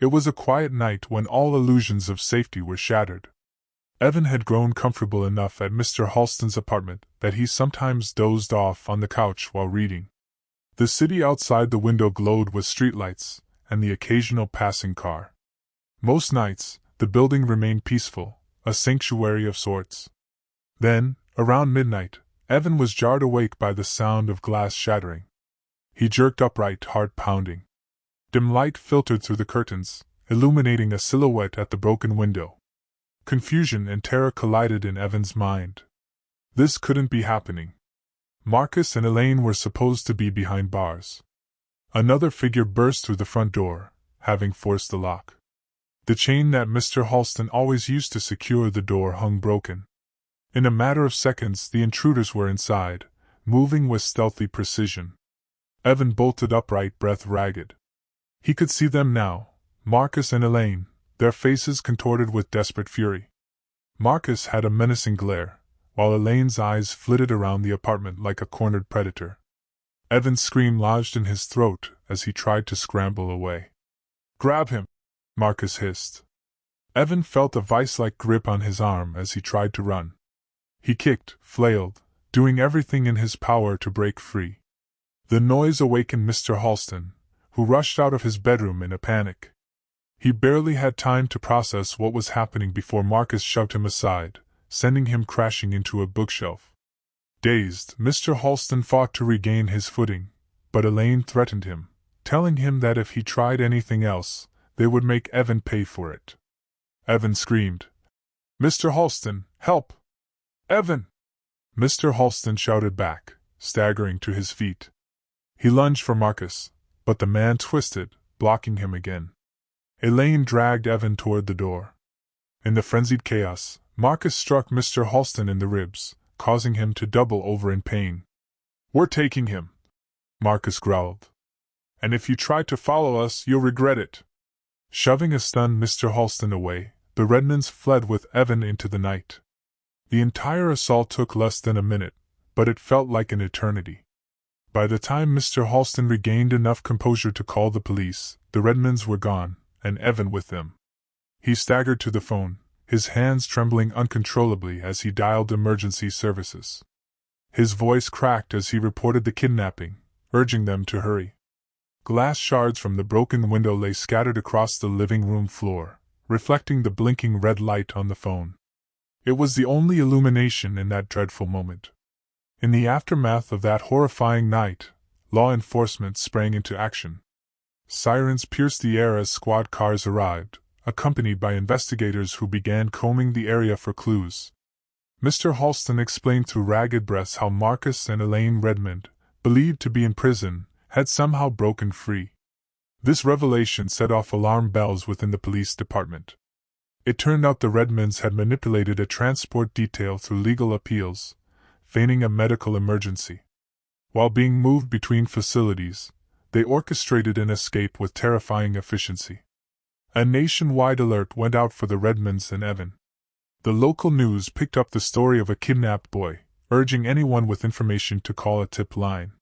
It was a quiet night when all illusions of safety were shattered. Evan had grown comfortable enough at Mr. Halston's apartment that he sometimes dozed off on the couch while reading. The city outside the window glowed with streetlights and the occasional passing car. Most nights, the building remained peaceful, a sanctuary of sorts. Then, around midnight, Evan was jarred awake by the sound of glass shattering. He jerked upright, heart pounding. Dim light filtered through the curtains, illuminating a silhouette at the broken window. Confusion and terror collided in Evan's mind. This couldn't be happening. Marcus and Elaine were supposed to be behind bars. Another figure burst through the front door, having forced the lock. The chain that Mr. Halston always used to secure the door hung broken. In a matter of seconds the intruders were inside, moving with stealthy precision. Evan bolted upright, breath ragged. He could see them now, Marcus and Elaine, their faces contorted with desperate fury. Marcus had a menacing glare, while Elaine's eyes flitted around the apartment like a cornered predator. Evan's scream lodged in his throat as he tried to scramble away. "Grab him!" Marcus hissed. Evan felt a vice-like grip on his arm as he tried to run. He kicked, flailed, doing everything in his power to break free. The noise awakened Mr. Halston, who rushed out of his bedroom in a panic. He barely had time to process what was happening before Marcus shoved him aside, sending him crashing into a bookshelf. Dazed, Mr. Halston fought to regain his footing, but Elaine threatened him, telling him that if he tried anything else, they would make Evan pay for it. Evan screamed, "Mr. Halston, help! Evan!" Mr. Halston shouted back, staggering to his feet. He lunged for Marcus, but the man twisted, blocking him again. Elaine dragged Evan toward the door. In the frenzied chaos, Marcus struck Mr. Halston in the ribs, causing him to double over in pain. "We're taking him," Marcus growled. "And if you try to follow us, you'll regret it." Shoving a stunned Mr. Halston away, the Redmonds fled with Evan into the night. The entire assault took less than a minute, but it felt like an eternity. By the time Mr. Halston regained enough composure to call the police, the Redmonds were gone, and Evan with them. He staggered to the phone, his hands trembling uncontrollably as he dialed emergency services. His voice cracked as he reported the kidnapping, urging them to hurry. Glass shards from the broken window lay scattered across the living room floor, reflecting the blinking red light on the phone. It was the only illumination in that dreadful moment. In the aftermath of that horrifying night, law enforcement sprang into action. Sirens pierced the air as squad cars arrived, accompanied by investigators who began combing the area for clues. Mr. Halston explained through ragged breaths how Marcus and Elaine Redmond, believed to be in prison, had somehow broken free. This revelation set off alarm bells within the police department. It turned out the Redmonds had manipulated a transport detail through legal appeals, feigning a medical emergency. While being moved between facilities, they orchestrated an escape with terrifying efficiency. A nationwide alert went out for the Redmonds and Evan. The local news picked up the story of a kidnapped boy, urging anyone with information to call a tip line.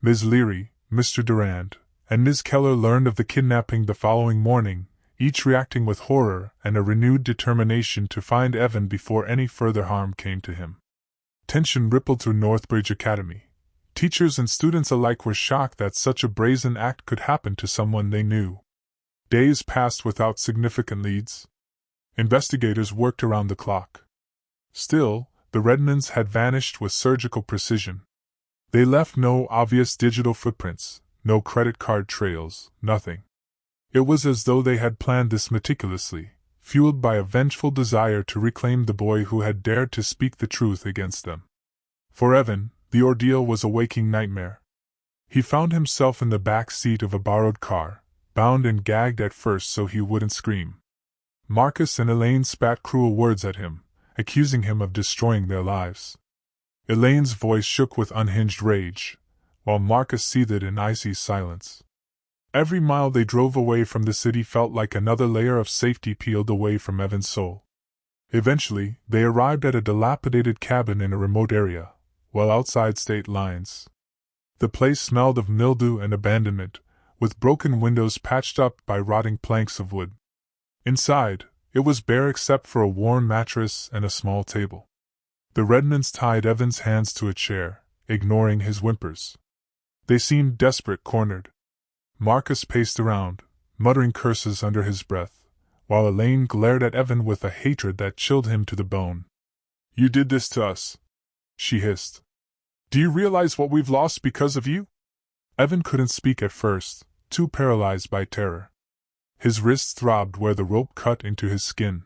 Ms. Leary, Mr. Durand, and Ms. Keller learned of the kidnapping the following morning, each reacting with horror and a renewed determination to find Evan before any further harm came to him. Tension rippled through Northbridge Academy. Teachers and students alike were shocked that such a brazen act could happen to someone they knew. Days passed without significant leads. Investigators worked around the clock. Still, the Redmonds had vanished with surgical precision. They left no obvious digital footprints, no credit card trails, nothing. It was as though they had planned this meticulously, fueled by a vengeful desire to reclaim the boy who had dared to speak the truth against them. For Evan, the ordeal was a waking nightmare. He found himself in the back seat of a borrowed car, bound and gagged at first so he wouldn't scream. Marcus and Elaine spat cruel words at him, accusing him of destroying their lives. Elaine's voice shook with unhinged rage, while Marcus seethed in icy silence. Every mile they drove away from the city felt like another layer of safety peeled away from Evan's soul. Eventually, they arrived at a dilapidated cabin in a remote area, well outside state lines. The place smelled of mildew and abandonment, with broken windows patched up by rotting planks of wood. Inside, it was bare except for a worn mattress and a small table. The Redmonds tied Evan's hands to a chair, ignoring his whimpers. They seemed desperate, cornered. Marcus paced around, muttering curses under his breath, while Elaine glared at Evan with a hatred that chilled him to the bone. "You did this to us," she hissed. "Do you realize what we've lost because of you?" Evan couldn't speak at first, too paralyzed by terror. His wrists throbbed where the rope cut into his skin.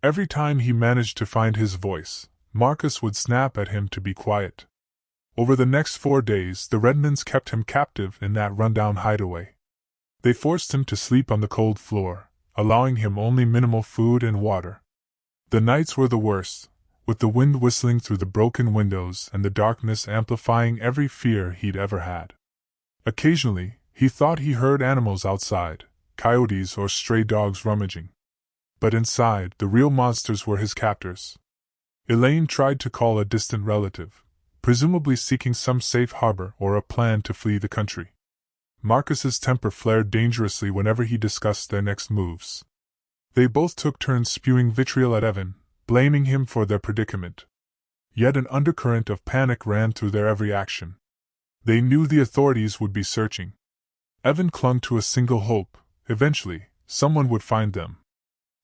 Every time he managed to find his voice, Marcus would snap at him to be quiet. Over the next 4 days, the Redmonds kept him captive in that rundown hideaway. They forced him to sleep on the cold floor, allowing him only minimal food and water. The nights were the worst, with the wind whistling through the broken windows and the darkness amplifying every fear he'd ever had. Occasionally, he thought he heard animals outside, coyotes or stray dogs rummaging. But inside, the real monsters were his captors. Elaine tried to call a distant relative, presumably seeking some safe harbor or a plan to flee the country. Marcus's temper flared dangerously whenever he discussed their next moves. They both took turns spewing vitriol at Evan, blaming him for their predicament. Yet an undercurrent of panic ran through their every action. They knew the authorities would be searching. Evan clung to a single hope: eventually, someone would find them.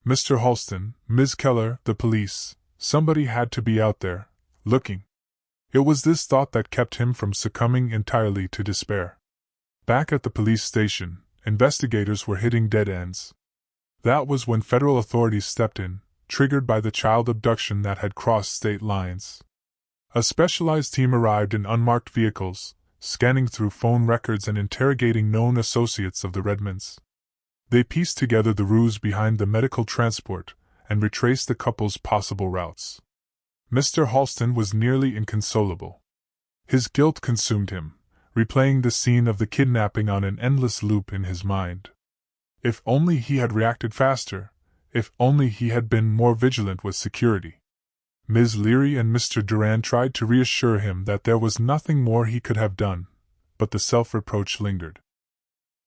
Mr. Halston, Ms. Keller, the police, somebody had to be out there, looking. It was this thought that kept him from succumbing entirely to despair. Back at the police station, investigators were hitting dead ends. That was when federal authorities stepped in, triggered by the child abduction that had crossed state lines. A specialized team arrived in unmarked vehicles, scanning through phone records and interrogating known associates of the Redmonds. They pieced together the ruse behind the medical transport and retraced the couple's possible routes. Mr. Halston was nearly inconsolable. His guilt consumed him, replaying the scene of the kidnapping on an endless loop in his mind. If only he had reacted faster, if only he had been more vigilant with security. Ms. Leary and Mr. Durand tried to reassure him that there was nothing more he could have done, but the self-reproach lingered.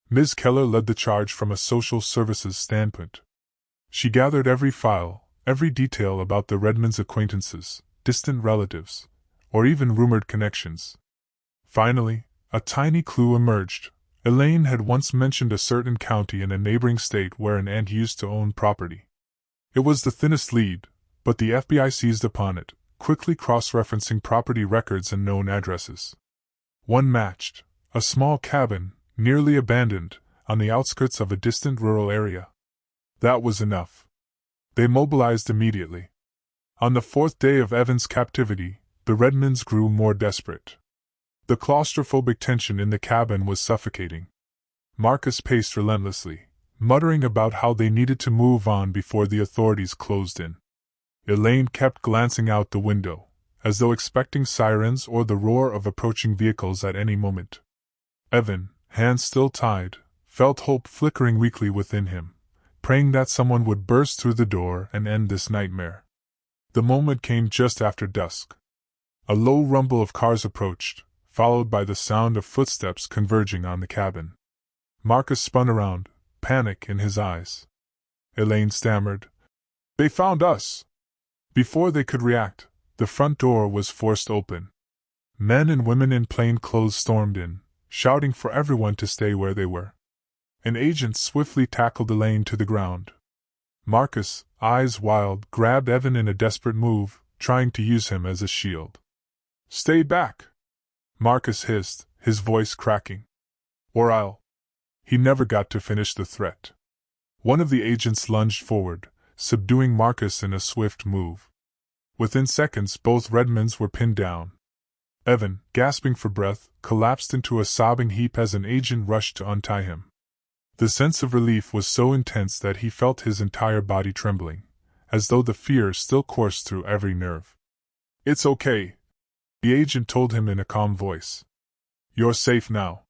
Ms. Keller led the charge from a social services standpoint. She gathered every file, every detail about the Redmonds' acquaintances, distant relatives, or even rumored connections. Finally, a tiny clue emerged. Elaine had once mentioned a certain county in a neighboring state where an aunt used to own property. It was the thinnest lead, but the FBI seized upon it, quickly cross-referencing property records and known addresses. One matched: a small cabin, nearly abandoned, on the outskirts of a distant rural area. That was enough. They mobilized immediately. On the fourth day of Evan's captivity, the Redmonds grew more desperate. The claustrophobic tension in the cabin was suffocating. Marcus paced relentlessly, muttering about how they needed to move on before the authorities closed in. Elaine kept glancing out the window, as though expecting sirens or the roar of approaching vehicles at any moment. Evan, hands still tied, felt hope flickering weakly within him, praying that someone would burst through the door and end this nightmare. The moment came just after dusk. A low rumble of cars approached, followed by the sound of footsteps converging on the cabin. Marcus spun around, panic in his eyes. Elaine stammered, "They found us!" Before they could react, the front door was forced open. Men and women in plain clothes stormed in, shouting for everyone to stay where they were. An agent swiftly tackled Elaine to the ground. Marcus, eyes wild, grabbed Evan in a desperate move, trying to use him as a shield. "Stay back!" Marcus hissed, his voice cracking. "Or I'll—" He never got to finish the threat. One of the agents lunged forward, subduing Marcus in a swift move. Within seconds both Redmonds were pinned down. Evan, gasping for breath, collapsed into a sobbing heap as an agent rushed to untie him. The sense of relief was so intense that he felt his entire body trembling, as though the fear still coursed through every nerve. "It's okay," the agent told him in a calm voice. "You're safe now."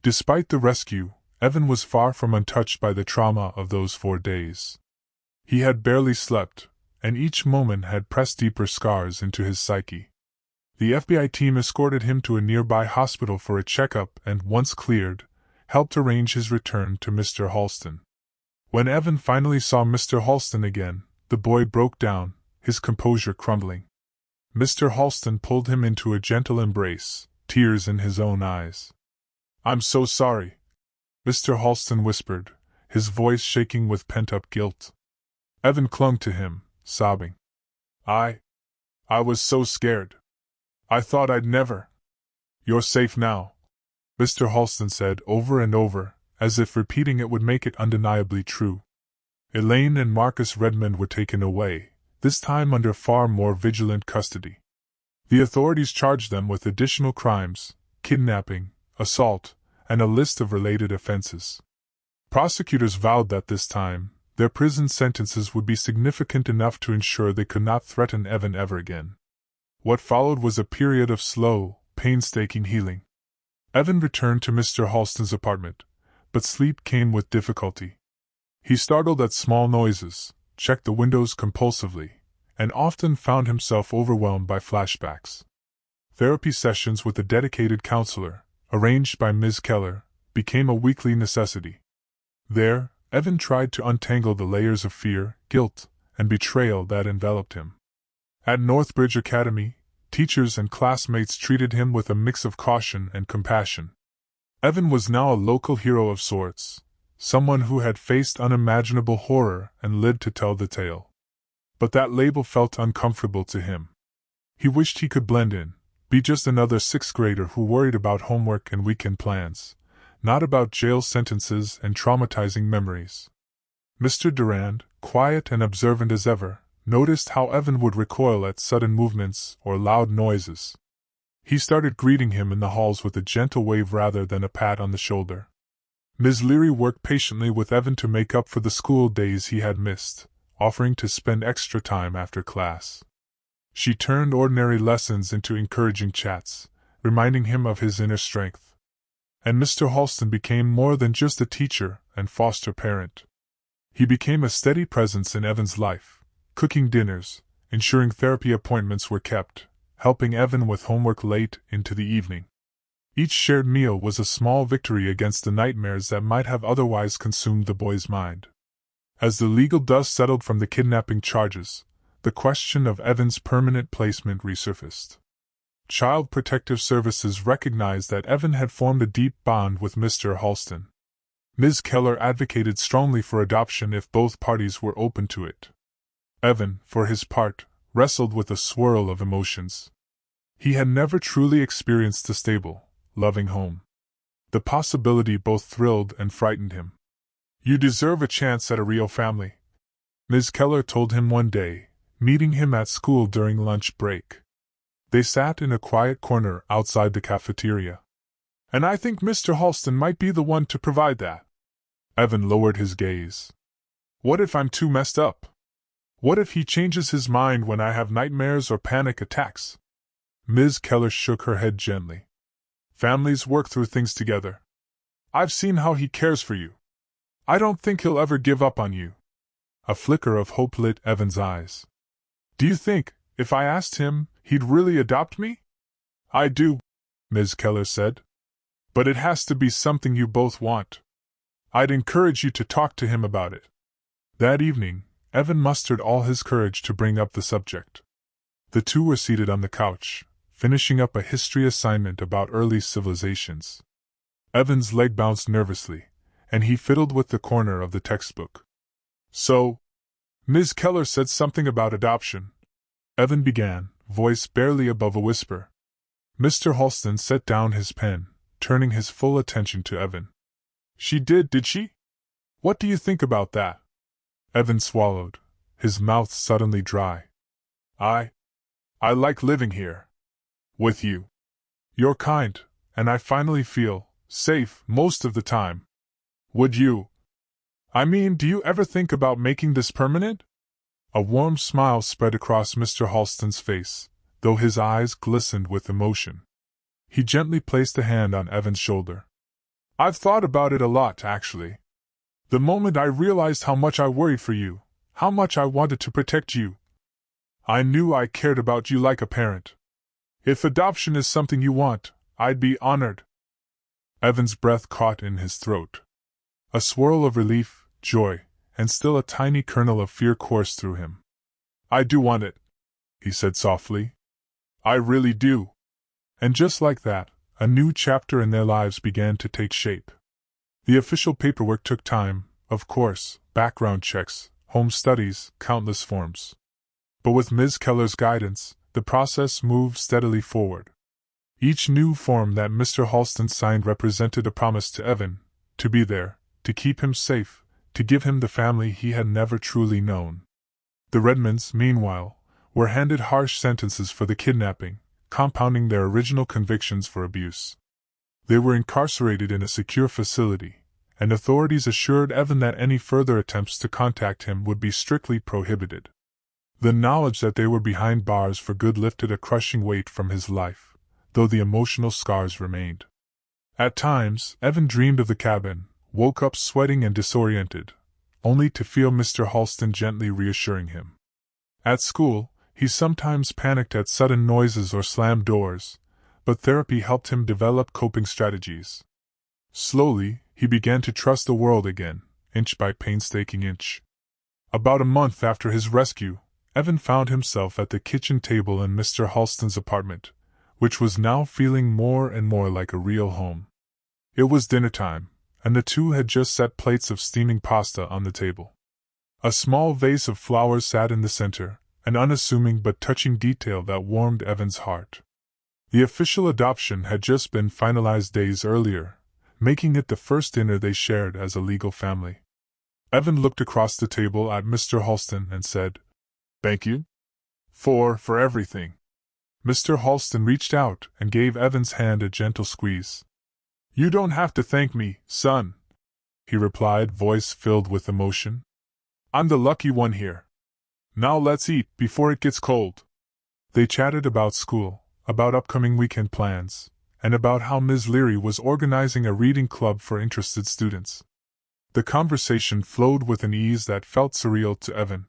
Despite the rescue, Evan was far from untouched by the trauma of those 4 days. He had barely slept, and each moment had pressed deeper scars into his psyche. The FBI team escorted him to a nearby hospital for a checkup and, once cleared, helped arrange his return to Mr. Halston. When Evan finally saw Mr. Halston again, the boy broke down, his composure crumbling. Mr. Halston pulled him into a gentle embrace, tears in his own eyes. "I'm so sorry," Mr. Halston whispered, his voice shaking with pent-up guilt. Evan clung to him, sobbing. I was so scared. I thought I'd never." "You're safe now," Mr. Halston said over and over, as if repeating it would make it undeniably true. Elaine and Marcus Redmond were taken away, this time under far more vigilant custody. The authorities charged them with additional crimes, kidnapping, assault, and a list of related offenses. Prosecutors vowed that this time, their prison sentences would be significant enough to ensure they could not threaten Evan ever again. What followed was a period of slow, painstaking healing. Evan returned to Mr. Halston's apartment, but sleep came with difficulty. He startled at small noises, checked the windows compulsively, and often found himself overwhelmed by flashbacks. Therapy sessions with a dedicated counselor, arranged by Ms. Keller, became a weekly necessity. There, Evan tried to untangle the layers of fear, guilt, and betrayal that enveloped him. At Northbridge Academy, teachers and classmates treated him with a mix of caution and compassion. Evan was now a local hero of sorts, someone who had faced unimaginable horror and lived to tell the tale. But that label felt uncomfortable to him. He wished he could blend in, be just another sixth grader who worried about homework and weekend plans, not about jail sentences and traumatizing memories. Mr. Durand, quiet and observant as ever, noticed how Evan would recoil at sudden movements or loud noises. He started greeting him in the halls with a gentle wave rather than a pat on the shoulder. Ms. Leary worked patiently with Evan to make up for the school days he had missed, offering to spend extra time after class. She turned ordinary lessons into encouraging chats, reminding him of his inner strength. And Mr. Halston became more than just a teacher and foster parent. He became a steady presence in Evan's life, cooking dinners, ensuring therapy appointments were kept, helping Evan with homework late into the evening. Each shared meal was a small victory against the nightmares that might have otherwise consumed the boy's mind. As the legal dust settled from the kidnapping charges, the question of Evan's permanent placement resurfaced. Child Protective Services recognized that Evan had formed a deep bond with Mr. Halston. Ms. Keller advocated strongly for adoption if both parties were open to it. Evan, for his part, wrestled with a swirl of emotions. He had never truly experienced a stable, loving home. The possibility both thrilled and frightened him. "You deserve a chance at a real family," Ms. Keller told him one day, meeting him at school during lunch break. They sat in a quiet corner outside the cafeteria. "And I think Mr. Halston might be the one to provide that." Evan lowered his gaze. "What if I'm too messed up? What if he changes his mind when I have nightmares or panic attacks?" Ms. Keller shook her head gently. "Families work through things together. I've seen how he cares for you. I don't think he'll ever give up on you." A flicker of hope lit Evan's eyes. "Do you think, if I asked him, he'd really adopt me?" "I do," Ms. Keller said. "But it has to be something you both want. I'd encourage you to talk to him about it." That evening, Evan mustered all his courage to bring up the subject. The two were seated on the couch, finishing up a history assignment about early civilizations. Evan's leg bounced nervously, and he fiddled with the corner of the textbook. "So, Ms. Keller said something about adoption," Evan began, voice barely above a whisper. Mr. Halston set down his pen, turning his full attention to Evan. "She did she? What do you think about that?" Evan swallowed, his mouth suddenly dry. I like living here. With you. You're kind, and I finally feel safe most of the time. Would you? Do you ever think about making this permanent?" A warm smile spread across Mr. Halston's face, though his eyes glistened with emotion. He gently placed a hand on Evan's shoulder. "I've thought about it a lot, actually. The moment I realized how much I worried for you, how much I wanted to protect you, I knew I cared about you like a parent. If adoption is something you want, I'd be honored." Evan's breath caught in his throat. A swirl of relief, joy, and still a tiny kernel of fear coursed through him. "I do want it," he said softly. "I really do." And just like that, a new chapter in their lives began to take shape. The official paperwork took time, of course, background checks, home studies, countless forms. But with Ms. Keller's guidance, the process moved steadily forward. Each new form that Mr. Halston signed represented a promise to Evan, to be there, to keep him safe, to give him the family he had never truly known. The Redmonds, meanwhile, were handed harsh sentences for the kidnapping, compounding their original convictions for abuse. They were incarcerated in a secure facility, and authorities assured Evan that any further attempts to contact him would be strictly prohibited. The knowledge that they were behind bars for good lifted a crushing weight from his life, though the emotional scars remained. At times, Evan dreamed of the cabin, woke up sweating and disoriented, only to feel Mr. Halston gently reassuring him. At school, he sometimes panicked at sudden noises or slammed doors, but therapy helped him develop coping strategies. Slowly, he began to trust the world again, inch by painstaking inch. About a month after his rescue, Evan found himself at the kitchen table in Mr. Halston's apartment, which was now feeling more and more like a real home. It was dinner time, and the two had just set plates of steaming pasta on the table. A small vase of flowers sat in the center, an unassuming but touching detail that warmed Evan's heart. The official adoption had just been finalized days earlier, making it the first dinner they shared as a legal family. Evan looked across the table at Mr. Halston and said, "Thank you for everything." Mr. Halston reached out and gave Evan's hand a gentle squeeze. "You don't have to thank me, son. he replied, voice filled with emotion. "I'm the lucky one here. Now let's eat before it gets cold." They chatted about school, about upcoming weekend plans, and about how Ms. Leary was organizing a reading club for interested students. The conversation flowed with an ease that felt surreal to Evan.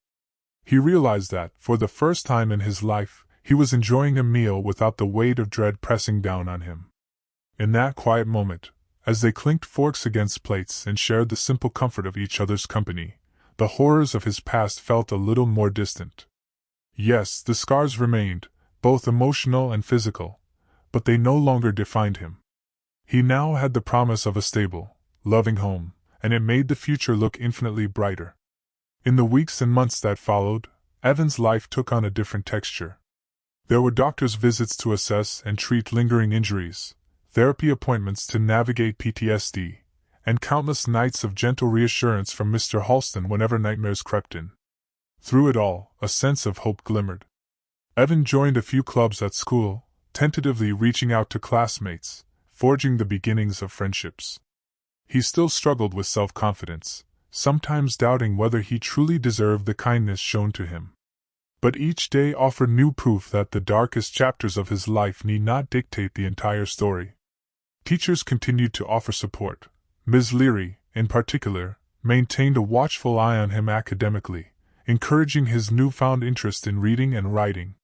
He realized that, for the first time in his life, he was enjoying a meal without the weight of dread pressing down on him. In that quiet moment, as they clinked forks against plates and shared the simple comfort of each other's company, the horrors of his past felt a little more distant. Yes, the scars remained, both emotional and physical, but they no longer defined him. He now had the promise of a stable, loving home, and it made the future look infinitely brighter. In the weeks and months that followed, Evan's life took on a different texture. There were doctor's visits to assess and treat lingering injuries, therapy appointments to navigate PTSD, and countless nights of gentle reassurance from Mr. Halston whenever nightmares crept in. Through it all, a sense of hope glimmered. Evan joined a few clubs at school, tentatively reaching out to classmates, forging the beginnings of friendships. He still struggled with self-confidence, sometimes doubting whether he truly deserved the kindness shown to him. But each day offered new proof that the darkest chapters of his life need not dictate the entire story. Teachers continued to offer support. Ms. Leary, in particular, maintained a watchful eye on him academically, encouraging his newfound interest in reading and writing.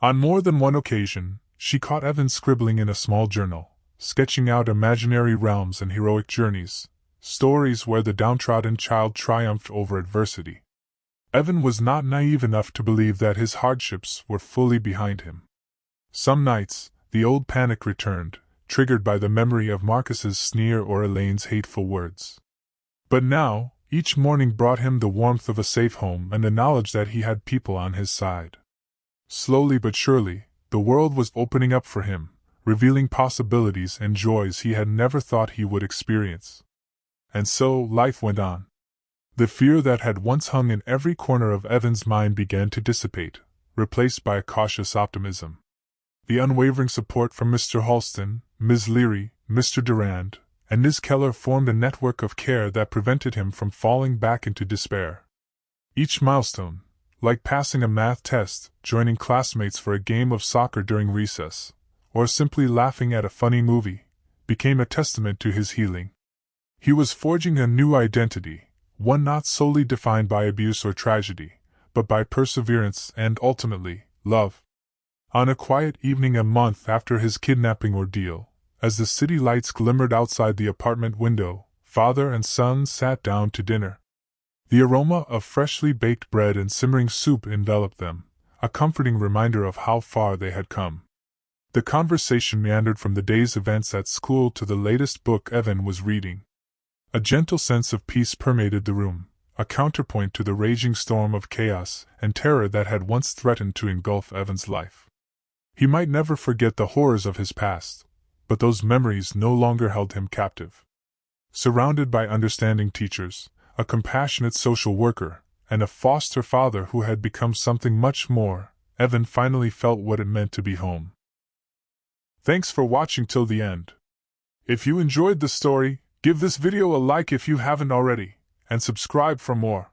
On more than one occasion, she caught Evan scribbling in a small journal, sketching out imaginary realms and heroic journeys, stories where the downtrodden child triumphed over adversity. Evan was not naive enough to believe that his hardships were fully behind him. Some nights, the old panic returned, triggered by the memory of Marcus's sneer or Elaine's hateful words. But now, each morning brought him the warmth of a safe home and the knowledge that he had people on his side. Slowly but surely, the world was opening up for him, revealing possibilities and joys he had never thought he would experience. And so, life went on. The fear that had once hung in every corner of Evan's mind began to dissipate, replaced by a cautious optimism. The unwavering support from Mr. Halston, Ms. Leary, Mr. Durand, and Ms. Keller formed a network of care that prevented him from falling back into despair. Each milestone, like passing a math test, joining classmates for a game of soccer during recess, or simply laughing at a funny movie, became a testament to his healing. He was forging a new identity, one not solely defined by abuse or tragedy, but by perseverance and, ultimately, love. On a quiet evening a month after his kidnapping ordeal, as the city lights glimmered outside the apartment window, father and son sat down to dinner. The aroma of freshly baked bread and simmering soup enveloped them, a comforting reminder of how far they had come. The conversation meandered from the day's events at school to the latest book Evan was reading. A gentle sense of peace permeated the room, a counterpoint to the raging storm of chaos and terror that had once threatened to engulf Evan's life. He might never forget the horrors of his past, but those memories no longer held him captive. Surrounded by understanding teachers, a compassionate social worker, and a foster father who had become something much more, Evan finally felt what it meant to be home. Thanks for watching till the end. If you enjoyed the story, give this video a like if you haven't already, and subscribe for more.